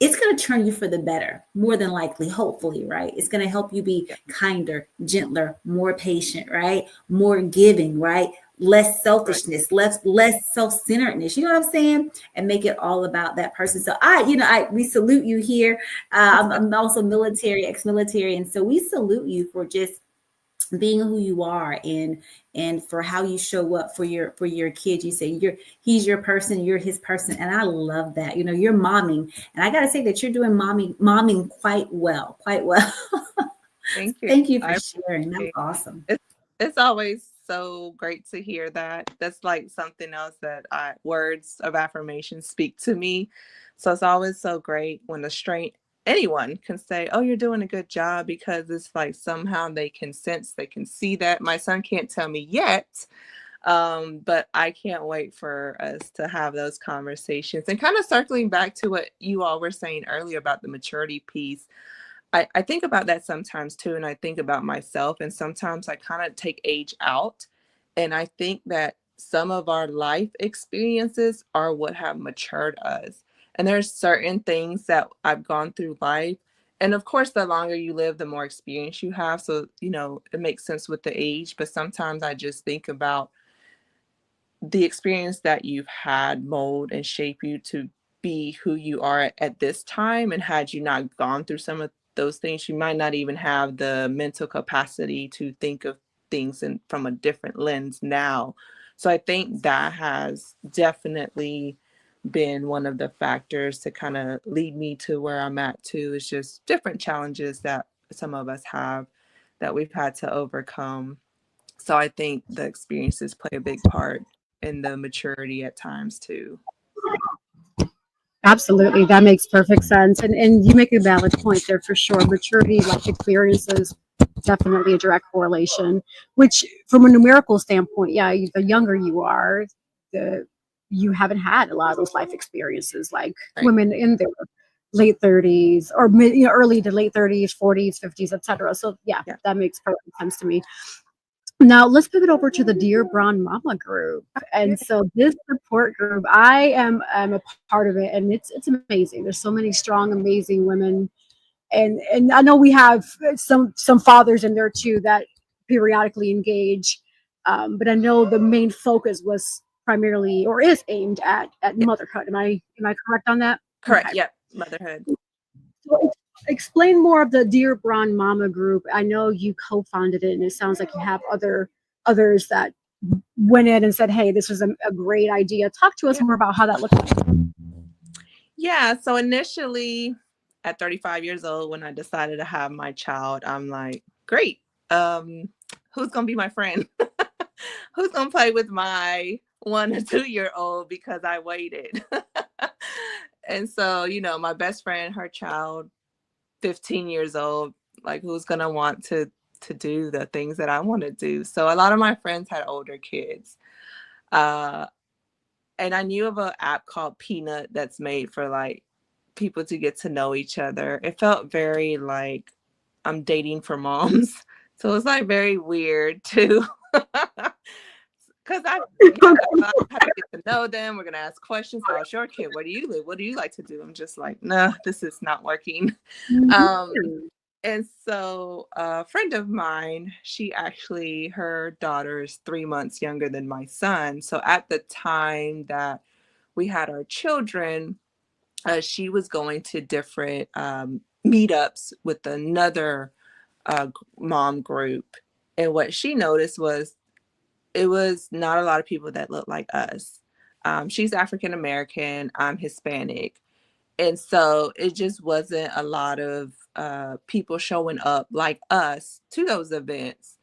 [SPEAKER 3] it's going to turn you for the better, more than likely, hopefully, right? It's going to help you be kinder, gentler, more patient, right? More giving, right? Less selfishness, less self-centeredness, you know what I'm saying? And make it all about that person. So we salute you here. I'm also ex-military. And so we salute you for just being who you are, and for how you show up for your kid. You say he's your person, you're his person, and I love that. You know, you're momming, and I got to say that you're doing momming quite well, quite well.
[SPEAKER 2] Thank you.
[SPEAKER 3] Thank you for
[SPEAKER 2] I
[SPEAKER 3] sharing. That was
[SPEAKER 2] appreciate
[SPEAKER 3] awesome.
[SPEAKER 2] it's always so great to hear that. That's like something else that words of affirmation speak to me. So it's always so great when anyone can say, "Oh, you're doing a good job," because it's like somehow they can sense, they can see that. My son can't tell me yet, but I can't wait for us to have those conversations. And kind of circling back to what you all were saying earlier about the maturity piece, I think about that sometimes too, and I think about myself, and sometimes I kind of take age out, and I think that some of our life experiences are what have matured us. And there's certain things that I've gone through life, and of course, the longer you live, the more experience you have. So, it makes sense with the age, but sometimes I just think about the experience that you've had mold and shape you to be who you are at this time. And had you not gone through some of those things, you might not even have the mental capacity to think of things from a different lens now. So I think that has definitely been one of the factors to kind of lead me to where I'm at too. It's just different challenges that some of us have that we've had to overcome. So I think the experiences play a big part in the maturity at times too.
[SPEAKER 1] Absolutely, that makes perfect sense, and you make a valid point there for sure. Maturity, life experiences, definitely a direct correlation. Which, from a numerical standpoint, yeah, the younger you are, the you haven't had a lot of those life experiences, like
[SPEAKER 2] Right.
[SPEAKER 1] women in their late 30s or early to late 30s, 40s, 50s, etc. So yeah,
[SPEAKER 2] Yeah.
[SPEAKER 1] that makes perfect sense to me. Now let's pivot over to the Dear Brown Mama group.
[SPEAKER 2] Yeah.
[SPEAKER 1] And so this support group, I am a part of it, and it's amazing. There's so many strong, amazing women, and I know we have some fathers in there too that periodically engage. But I know the main focus was primarily or is aimed at
[SPEAKER 2] Yeah.
[SPEAKER 1] motherhood. Am I correct on that?
[SPEAKER 2] Correct.
[SPEAKER 1] Okay.
[SPEAKER 2] Yep. Motherhood.
[SPEAKER 1] So explain more of the Dear Brown Mama group. I know you co-founded it, and it sounds like you have others that went in and said, "Hey, this was a great idea." Talk to us
[SPEAKER 2] Yeah.
[SPEAKER 1] more about how that looked like.
[SPEAKER 2] Yeah. So initially at 35 years old, when I decided to have my child, I'm like, great. Who's gonna be my friend? Who's gonna play with my 1 or 2 year old because I waited? And so, my best friend, her child, 15 years old, like who's gonna want to do the things that I want to do. So a lot of my friends had older kids. Uh and I knew of an app called Peanut that's made for like people to get to know each other. It felt very like I'm dating for moms. So it's like very weird too. Because how to get to know them. We're gonna ask questions. How's your kid? Where do you live? What do you like to do? I'm just like, nah, this is not working. Um, and so a friend of mine, her daughter is 3 months younger than my son. So at the time that we had our children, she was going to different meetups with another mom group. And what she noticed was it was not a lot of people that looked like us. She's African American, I'm Hispanic. And so it just wasn't a lot of people showing up like us to those events.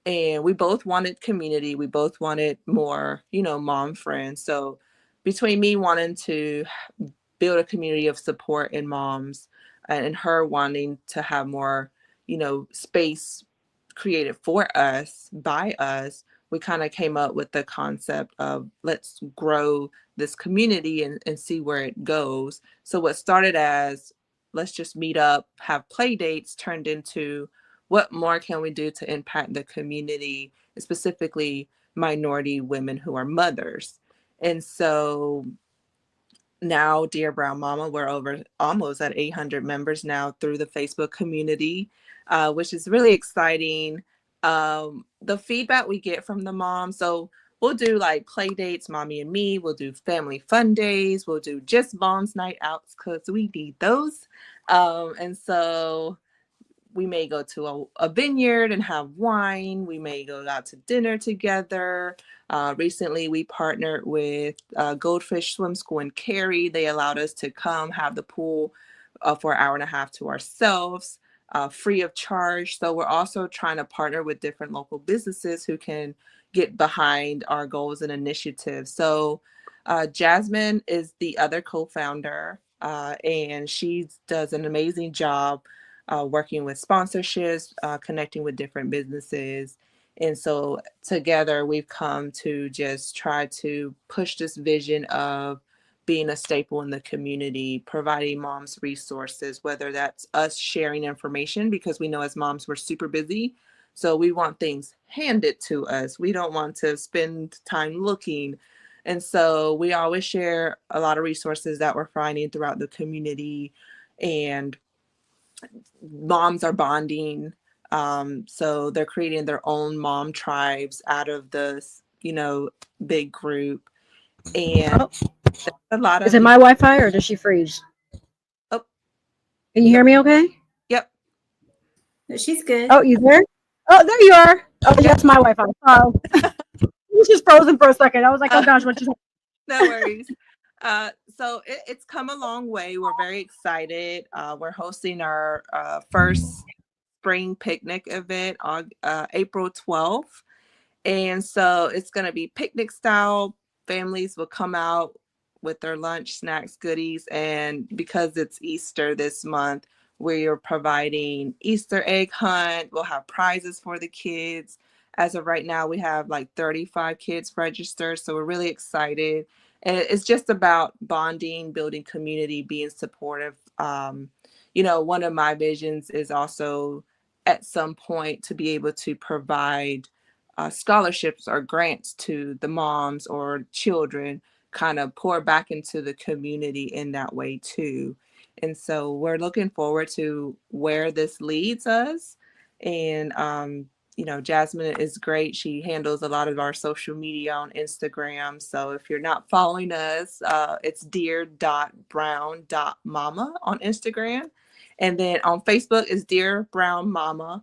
[SPEAKER 2] And we both wanted community. We both wanted more, mom friends. So between me wanting to build a community of support in moms and her wanting to have more, space created for us by us, we kind of came up with the concept of let's grow this community and see where it goes. So what started as let's just meet up, have play dates, turned into what more can we do to impact the community, specifically minority women who are mothers. And so now, Dear Brown Mama, we're over almost at 800 members now through the Facebook community, which is really exciting. The feedback we get from the moms, so we'll do like play dates, mommy and me, we'll do family fun days, we'll do just moms night outs because we need those. And so we may go to a vineyard and have wine. We may go out to dinner together. Recently, we partnered with Goldfish Swim School in Cary. They allowed us to come have the pool for an hour and a half to ourselves, free of charge. So we're also trying to partner with different local businesses who can get behind our goals and initiatives. So Jasmine is the other co-founder, and she does an amazing job working with sponsorships, connecting with different businesses. And so together we've come to just try to push this vision of being a staple in the community, providing moms resources, whether that's us sharing information, because we know as moms we're super busy. So we want things handed to us. We don't want to spend time looking. And so we always share a lot of resources that we're finding throughout the community. And moms are bonding. So they're creating their own mom tribes out of this, big group. And
[SPEAKER 1] Oh,
[SPEAKER 2] a lot
[SPEAKER 1] is
[SPEAKER 2] of,
[SPEAKER 1] it my Wi-Fi or does she freeze?
[SPEAKER 2] oh,
[SPEAKER 1] Can you hear me okay?
[SPEAKER 2] yep.
[SPEAKER 3] She's good.
[SPEAKER 1] Oh, you there? Oh, there you are. Oh, that's my Wi-Fi. Oh, it was just frozen for a second. I was like, oh gosh, what just
[SPEAKER 2] No worries. So it's come a long way. We're very excited. We're hosting our first spring picnic event on April 12th. And so it's going to be picnic style. Families will come out with their lunch, snacks, goodies. And because it's Easter this month, we are providing Easter egg hunt. We'll have prizes for the kids. As of right now, we have like 35 kids registered. So we're really excited. And it's just about bonding, building community, being supportive. One of my visions is also at some point to be able to provide scholarships or grants to the moms or children, kind of pour back into the community in that way too. And so we're looking forward to where this leads us. And, Jasmine is great. She handles a lot of our social media on Instagram. So if you're not following us, it's dear.brown.mama on Instagram. And then on Facebook is Dear Brown Mama.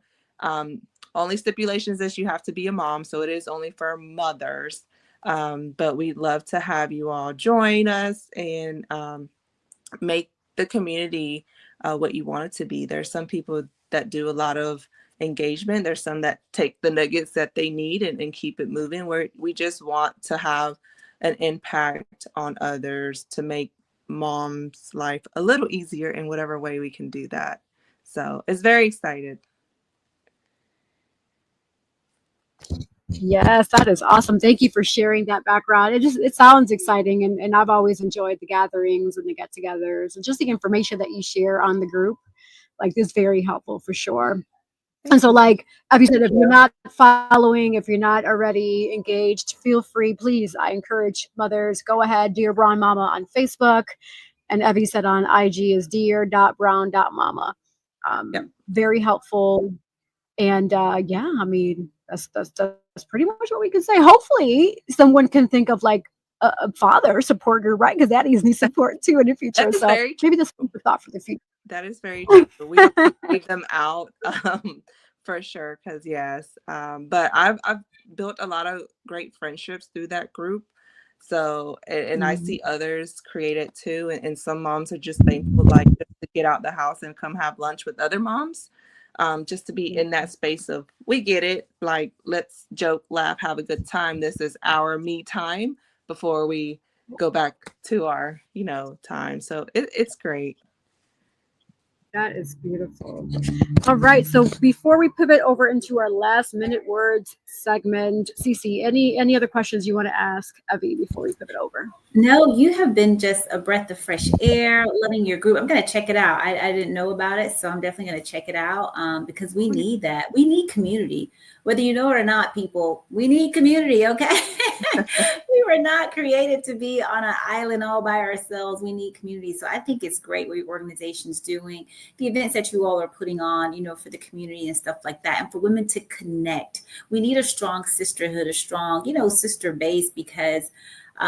[SPEAKER 2] Only stipulations is you have to be a mom, so it is only for mothers. But we'd love to have you all join us and make the community what you want it to be. There's some people that do a lot of engagement. There's some that take the nuggets that they need and keep it moving. We just want to have an impact on others to make mom's life a little easier in whatever way we can do that. So it's very excited.
[SPEAKER 1] Yes, that is awesome. Thank you for sharing that background. It sounds exciting, and I've always enjoyed the gatherings and the get-togethers and just the information that you share on the group. Like, it's very helpful for sure. And so, like Evy said, if you're not following, if you're not already engaged, feel free, please. I encourage mothers, go ahead, Dear Brown Mama on Facebook. And Evy said on IG is dear.brown.mama.
[SPEAKER 2] Yep.
[SPEAKER 1] Very helpful. And yeah, I mean, that's pretty much what we can say. Hopefully someone can think of like a father supporter, right? Because daddies need support too in the future. So maybe this is a thought for the future.
[SPEAKER 2] That is very true. We don't leave them out for sure. Because yes, but I've built a lot of great friendships through that group. So and I see others create it too. And some moms are just thankful, like, just to get out the house and come have lunch with other moms. Just to be in that space of, we get it, like, let's joke, laugh, have a good time. This is our me time before we go back to our time. So it's great.
[SPEAKER 1] That is beautiful. All right. So before we pivot over into our last minute words segment, Cece, any other questions you want to ask Evy before we pivot over?
[SPEAKER 3] No, you have been just a breath of fresh air, loving your group. I'm going to check it out. I didn't know about it, so I'm definitely going to check it out because we need that. We need community. Whether you know it or not, people, we need community, okay? We were not created to be on an island all by ourselves. We need community. So I think it's great what your organization's doing, the events that you all are putting on, for the community and stuff like that. And for women to connect, we need a strong sisterhood, a strong, sister base, because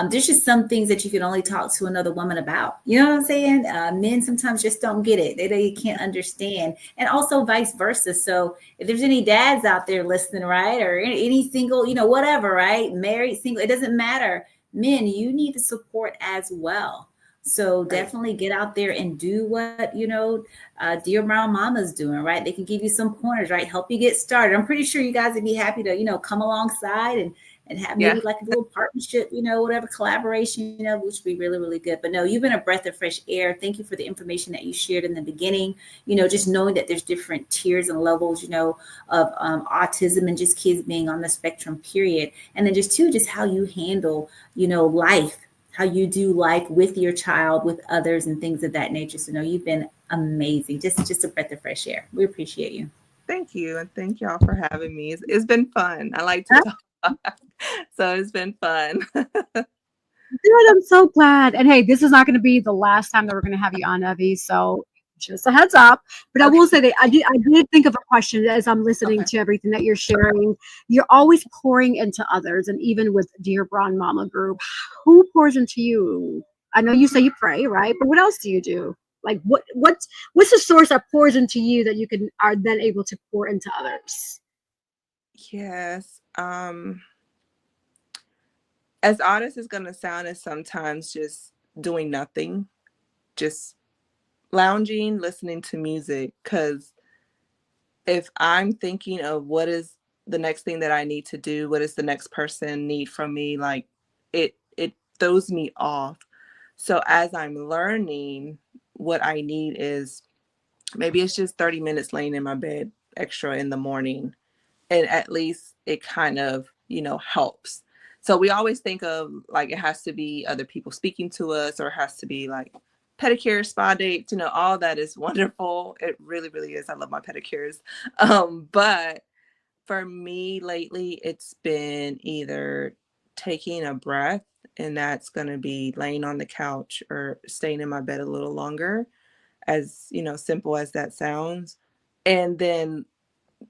[SPEAKER 3] There's just some things that you can only talk to another woman about. You know what I'm saying? Men sometimes just don't get it. They can't understand. And also vice versa. So if there's any dads out there listening, right? Or any single, whatever, right? Married, single, it doesn't matter. Men, you need the support as well. So definitely get out there and do what, Dear Brown Mama's doing, right? They can give you some pointers, right? Help you get started. I'm pretty sure you guys would be happy to, come alongside and have maybe like a little partnership, whatever collaboration, which would be really, really good. But no, you've been a breath of fresh air. Thank you for the information that you shared in the beginning, just knowing that there's different tiers and levels, of autism and just kids being on the spectrum, period. And then just how you handle, life, how you do life with your child, with others and things of that nature. So no, you've been amazing. Just a breath of fresh air. We appreciate you.
[SPEAKER 2] Thank you. And thank y'all for having me. It's been fun. I like to talk. So it's been fun.
[SPEAKER 1] Good, I'm so glad. And hey, this is not going to be the last time that we're going to have you on, Evy. So just a heads up. But I will say that I did think of a question as I'm listening to everything that you're sharing. You're always pouring into others, and even with Dear Brown Mama group, who pours into you? I know you say you pray, right? But what else do you do? Like what's the source that pours into you that you are then able to pour into others?
[SPEAKER 2] Yes. As odd as it's gonna sound, is sometimes just doing nothing, just lounging, listening to music. Because if I'm thinking of what is the next thing that I need to do, what does the next person need from me, like it throws me off. So as I'm learning, what I need is maybe it's just 30 minutes laying in my bed extra in the morning, and at least it kind of helps. So we always think of like it has to be other people speaking to us, or it has to be like pedicure, spa dates, all that is wonderful. It really, really is. I love my pedicures. But for me lately, it's been either taking a breath, and that's going to be laying on the couch or staying in my bed a little longer, as simple as that sounds. And then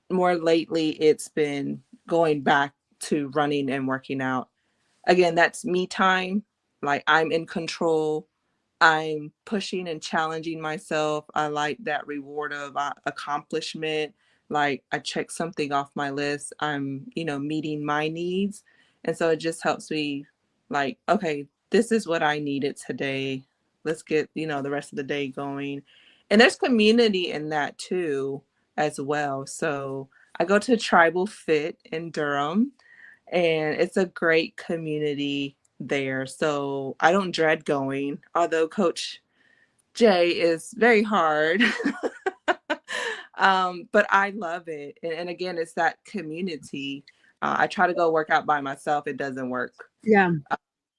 [SPEAKER 2] more lately, it's been going back to running and working out. Again, that's me time. Like I'm in control. I'm pushing and challenging myself. I like that reward of accomplishment. Like I check something off my list. I'm, meeting my needs. And so it just helps me like, okay, this is what I needed today. Let's get, the rest of the day going. And there's community in that too, as well. So I go to Tribal Fit in Durham, and it's a great community there. So I don't dread going, although Coach Jay is very hard. But I love it. And again, it's that community. I try to go work out by myself. It doesn't work.
[SPEAKER 1] Yeah.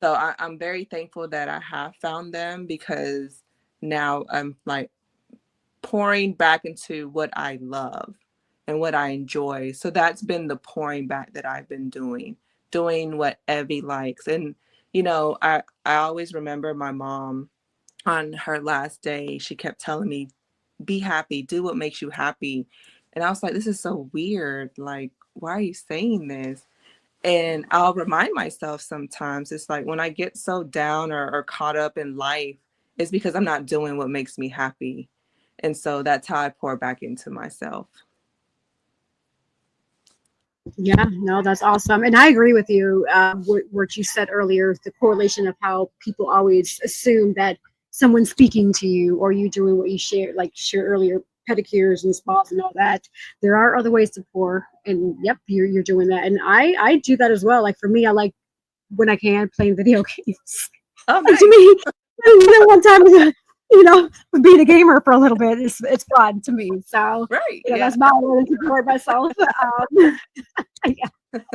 [SPEAKER 2] So I'm very thankful that I have found them, because now I'm like pouring back into what I love and what I enjoy. So that's been the pouring back that I've been doing what Evy likes. And, I always remember my mom on her last day, she kept telling me, be happy, do what makes you happy. And I was like, this is so weird. Like, why are you saying this? And I'll remind myself sometimes, it's like when I get so down or caught up in life, it's because I'm not doing what makes me happy. And so that's how I pour back into myself.
[SPEAKER 1] Yeah, no, that's awesome. And I agree with you, what you said earlier, the correlation of how people always assume that someone's speaking to you or you doing what you shared earlier, pedicures and spas and all that. There are other ways to pour, and yep, you're doing that. And I do that as well. Like for me, I like when I can playing video games.
[SPEAKER 2] Oh,
[SPEAKER 1] nice. To me, one time, being a gamer for a little bit, it's fun to me. So
[SPEAKER 2] right,
[SPEAKER 1] that's my way to support myself. Yeah.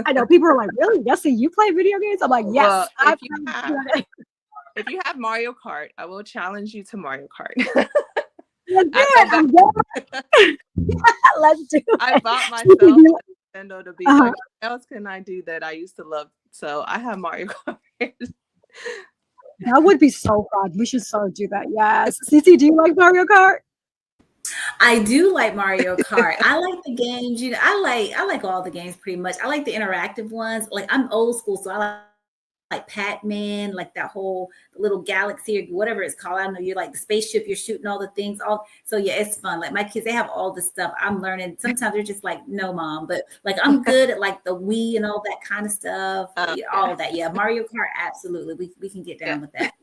[SPEAKER 1] I know people are like, really? Yes, you play video games? I'm like, yes.
[SPEAKER 2] Well, if you have Mario Kart, I will challenge you to Mario Kart.
[SPEAKER 1] Let's do it.
[SPEAKER 2] I bought myself a Nintendo to be like, what else can I do that I used to love? So I have Mario Kart.
[SPEAKER 1] That would be so fun. We should so do that. Yes. Cece, do you like Mario Kart?
[SPEAKER 3] I do like Mario Kart. I like the games. I like all the games pretty much. I like the interactive ones. Like I'm old school, so I like Pac-Man, like that whole little galaxy or whatever it's called. I don't know, you're like the spaceship, you're shooting all the things. So yeah, it's fun. Like my kids, they have all this stuff. I'm learning. Sometimes they're just like, no, mom, but like I'm good at like the Wii and all that kind of stuff. All of that. Yeah, Mario Kart, absolutely. We can get down with that.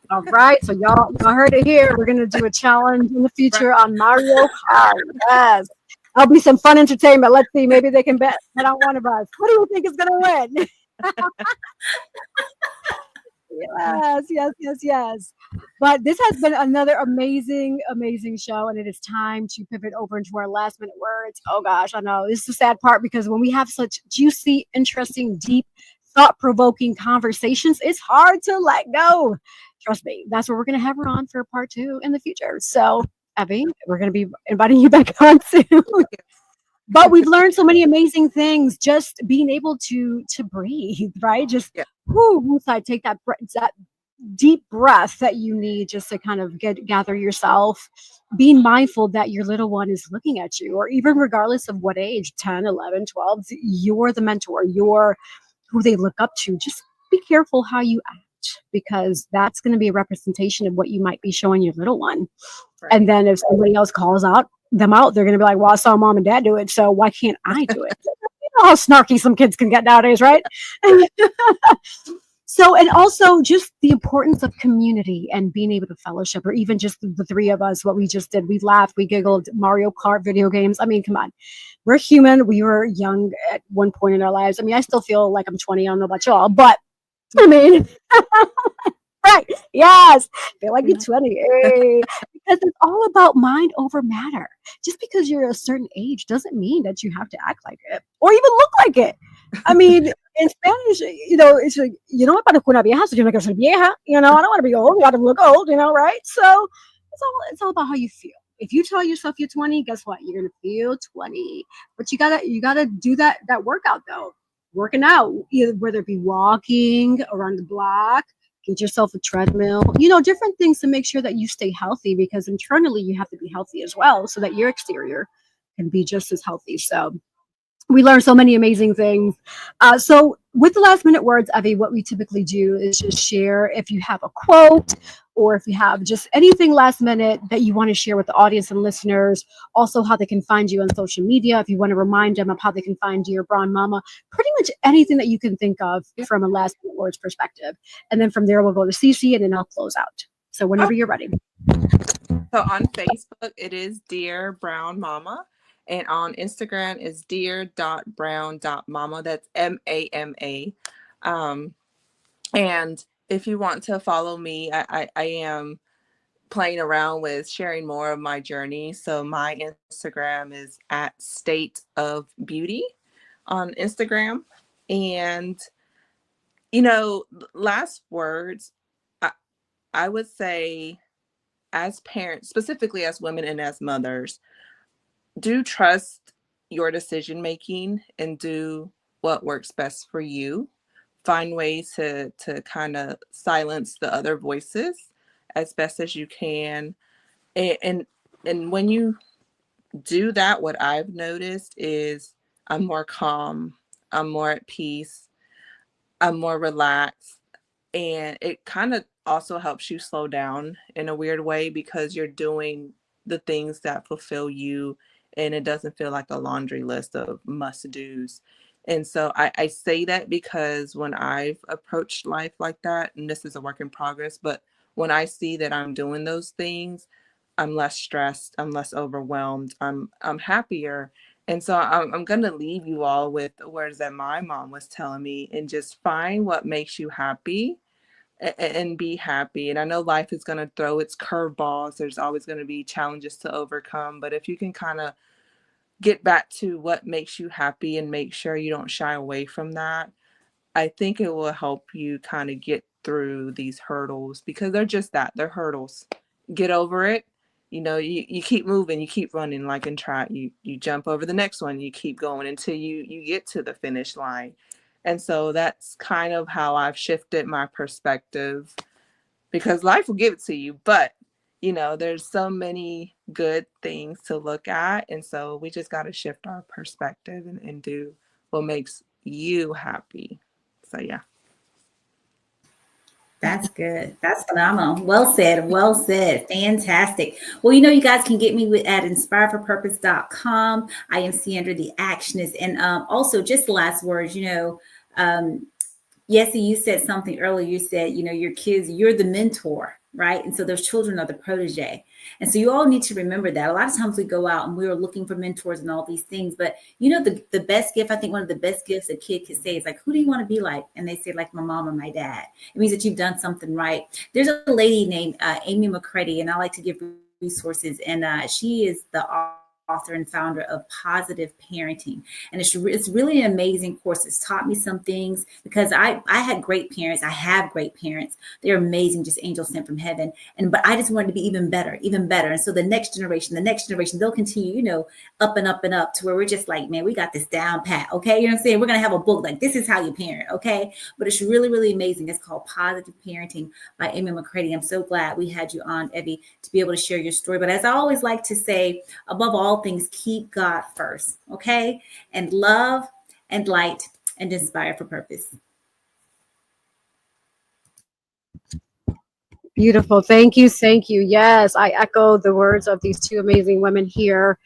[SPEAKER 1] All right, so y'all heard it here. We're gonna do a challenge in the future on Mario Kart. Yes, that'll be some fun entertainment. Let's see, maybe they can bet on one of us. What do you think is gonna win? Yes. But this has been another amazing show, and it is time to pivot over into our last minute words. Oh gosh, I know this is the sad part because when we have such juicy, interesting, deep, thought-provoking conversations, it's hard to let go. Trust me, that's what we're going to have her on for part 2 in the future. So, Evy, we're going to be inviting you back on soon. But we've learned so many amazing things just being able to breathe, right? Just take that deep breath that you need just to kind of gather yourself, being mindful that your little one is looking at you, or even regardless of what age, 10, 11, 12, you're the mentor, you're who they look up to. Just be careful how you act, because that's going to be a representation of what you might be showing your little one. Right. And then if somebody else calls them out, they're going to be like, well, I saw mom and dad do it, so why can't I do it? You know how snarky some kids can get nowadays, right? So, and also just the importance of community and being able to fellowship, or even just the 3 of us, what we just did. We laughed, we giggled, Mario Kart, video games. I mean, come on. We're human. We were young at one point in our lives. I mean, I still feel like I'm 20. I don't know about y'all, but I mean, right. Yes. I feel like you're 20. Because it's all about mind over matter. Just because you're a certain age doesn't mean that you have to act like it or even look like it. I mean, in Spanish, it's like, no parezco una vieja, so yo no quiero ser vieja. I don't want to be old. I got to look old, right? So it's all about how you feel. If you tell yourself you're 20, guess what? You're gonna feel 20. But you gotta do that workout though. Working out, whether it be walking around the block, get yourself a treadmill, different things to make sure that you stay healthy, because internally you have to be healthy as well, so that your exterior can be just as healthy. So we learned so many amazing things. So with the last minute words, Evy, what we typically do is just share if you have a quote, or if you have just anything last minute that you want to share with the audience and listeners. Also, how they can find you on social media, if you want to remind them of how they can find your brown mama, pretty much anything that you can think of from a last minute words perspective. And then from there, we'll go to Cece, and then I'll close out. So whenever you're ready.
[SPEAKER 2] So on Facebook, it is Dear Brown Mama. And on Instagram is dear.brown.mama. That's MAMA. And if you want to follow me, I am playing around with sharing more of my journey. So my Instagram is at State of Beauty on Instagram. And, last words, I would say, as parents, specifically as women and as mothers, do trust your decision making and do what works best for you. Find ways to kind of silence the other voices as best as you can. And when you do that, what I've noticed is I'm more calm, I'm more at peace, I'm more relaxed. And it kind of also helps you slow down in a weird way, because you're doing the things that fulfill you, and it doesn't feel like a laundry list of must-dos. And so I say that because when I've approached life like that, and this is a work in progress, but when I see that I'm doing those things, I'm less stressed, I'm less overwhelmed, I'm happier. And so I'm going to leave you all with the words that my mom was telling me, and just find what makes you happy and be happy. And I know life is going to throw its curveballs. There's always going to be challenges to overcome. But if you can kind of get back to what makes you happy and make sure you don't shy away from that, I think it will help you kind of get through these hurdles, because they're just that. They're hurdles. Get over it. You keep moving, you keep running like in track. You jump over the next one, you keep going until you get to the finish line. And so that's kind of how I've shifted my perspective, because life will give it to you, but there's so many good things to look at. And so we just got to shift our perspective and do what makes you happy. So yeah.
[SPEAKER 3] That's good. That's phenomenal. Well said. Well said. Fantastic. Well, you guys can get me at inspireforpurpose.com. I am Sandra, the actionist. And also, just the last words, um, Yessie, you said something earlier. You said, your kids, you're the mentor, right? And so those children are the protege. And so you all need to remember that. A lot of times we go out and we are looking for mentors and all these things. But the best gift, I think one of the best gifts a kid could say is like, who do you want to be like? And they say like my mom or my dad. It means that you've done something right. There's a lady named Amy McCready, and I like to give resources. And she is the author and founder of Positive Parenting. And it's really an amazing course. It's taught me some things because I had great parents. I have great parents. They're amazing, just angels sent from heaven. But I just wanted to be even better. And so the next generation, they'll continue, up and up and up to where we're just like, man, we got this down pat. Okay. You know what I'm saying? We're going to have a book like this is how you parent. Okay. But it's really, really amazing. It's called Positive Parenting by Amy McCready. I'm so glad we had you on, Evy, to be able to share your story. But as I always like to say, above all things, keep God first, okay? And love and light and inspire for purpose.
[SPEAKER 1] Beautiful. Thank you. Thank you. Yes, I echo the words of these two amazing women here.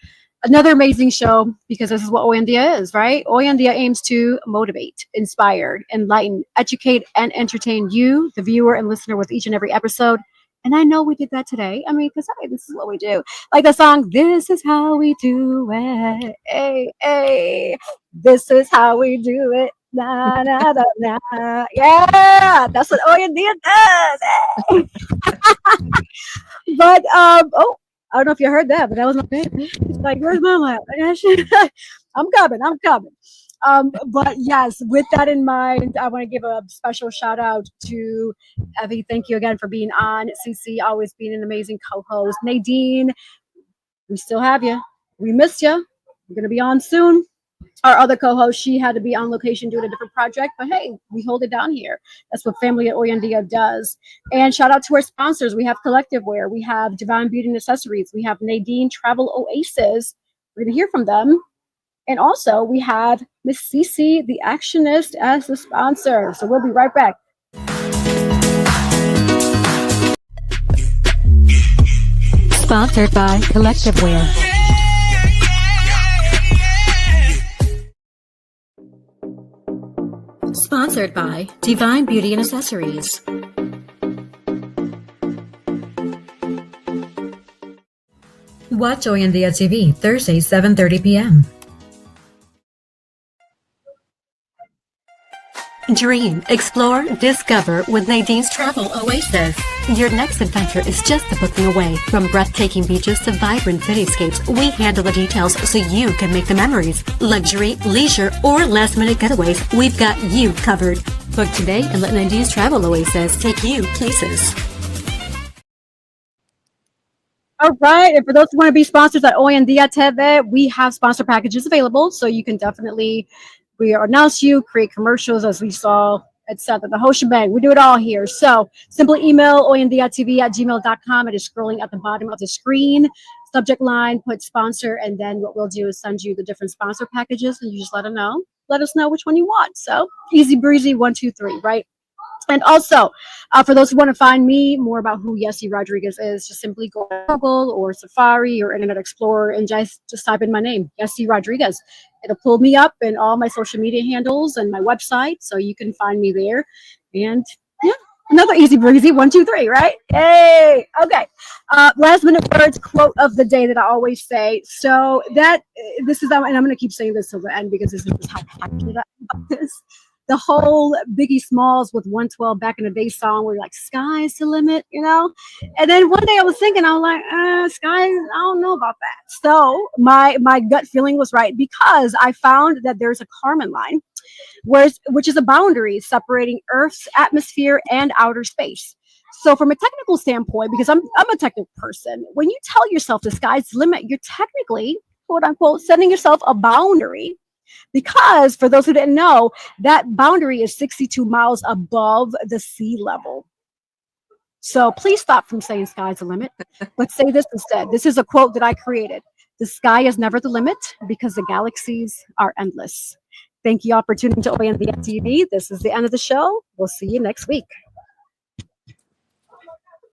[SPEAKER 1] Another amazing show, because this is what Oyandia is, right? Oyandia aims to motivate, inspire, enlighten, educate, and entertain you, the viewer and listener, with each and every episode. And I know we did that today. I mean, because this is what we do. Like the song, "This is how we do it." Hey, hey, this is how we do it. Na, na, na, na. Yeah, that's what Oyandia does. Hey. But I don't know if you heard that, but that was my baby. It's like, where's Mama? I'm coming. But yes, with that in mind, I want to give a special shout out to Evy. Thank you again for being on. CC, always being an amazing co-host. Nadine, we still have you. We miss you. We're going to be on soon. Our other co-host, she had to be on location doing a different project, but hey, we hold it down here. That's what Family at Oyandia does. And shout out to our sponsors. We have Collective Wear, we have Divine Beauty and Accessories, we have Nadine Travel Oasis. We're gonna hear from them. And also we have Miss Cece, the Actionist, as the sponsor. So we'll be right back.
[SPEAKER 4] Sponsored by Collective Wear. Sponsored by Divine Beauty and Accessories. Watch Oyandia TV Thursdays, 7:30 p.m. Dream, explore, discover with Nadine's Travel Oasis. Your next adventure is just a booking away. From breathtaking beaches to vibrant cityscapes, we handle the details so you can make the memories. Luxury, leisure, or last-minute getaways, we've got you covered. Book today and let Nadine's Travel Oasis take you places.
[SPEAKER 1] All right, and for those who want to be sponsors at Oyandia TV, we have sponsor packages available, so you can definitely announce you, create commercials, as we saw, etc. The whole shebang. We do it all here. So simply email oyandiatv@gmail.com. It is scrolling at the bottom of the screen. Subject line, put sponsor, and then what we'll do is send you the different sponsor packages, and you just let us know which one you want. So easy breezy, 1, 2, 3, right? And also, for those who want to find me more about who Yessie Rodriguez is, just simply go to Google or Safari or Internet Explorer and just type in my name, Yessie Rodriguez. It'll pull me up in all my social media handles and my website, so you can find me there. And yeah, another easy breezy, 1, 2, 3, right? Hey, okay. Last minute words, quote of the day that I always say. So this is, and I'm going to keep saying this till the end because this is just how passionate I am about this. The whole Biggie Smalls with 112 back in the day song where you're like, sky's the limit, And then one day I was thinking, I was like, sky, I don't know about that. So my gut feeling was right, because I found that there's a Kármán line, which is a boundary separating Earth's atmosphere and outer space. So from a technical standpoint, because I'm a technical person, when you tell yourself the sky's the limit, you're technically, quote unquote, setting yourself a boundary. Because for those who didn't know, that boundary is 62 miles above the sea level. So please stop from saying sky's the limit, but say this instead. This is a quote that I created. The sky is never the limit because the galaxies are endless. Thank you all for tuning to OAND TV. This is the end of the show. We'll see you next week.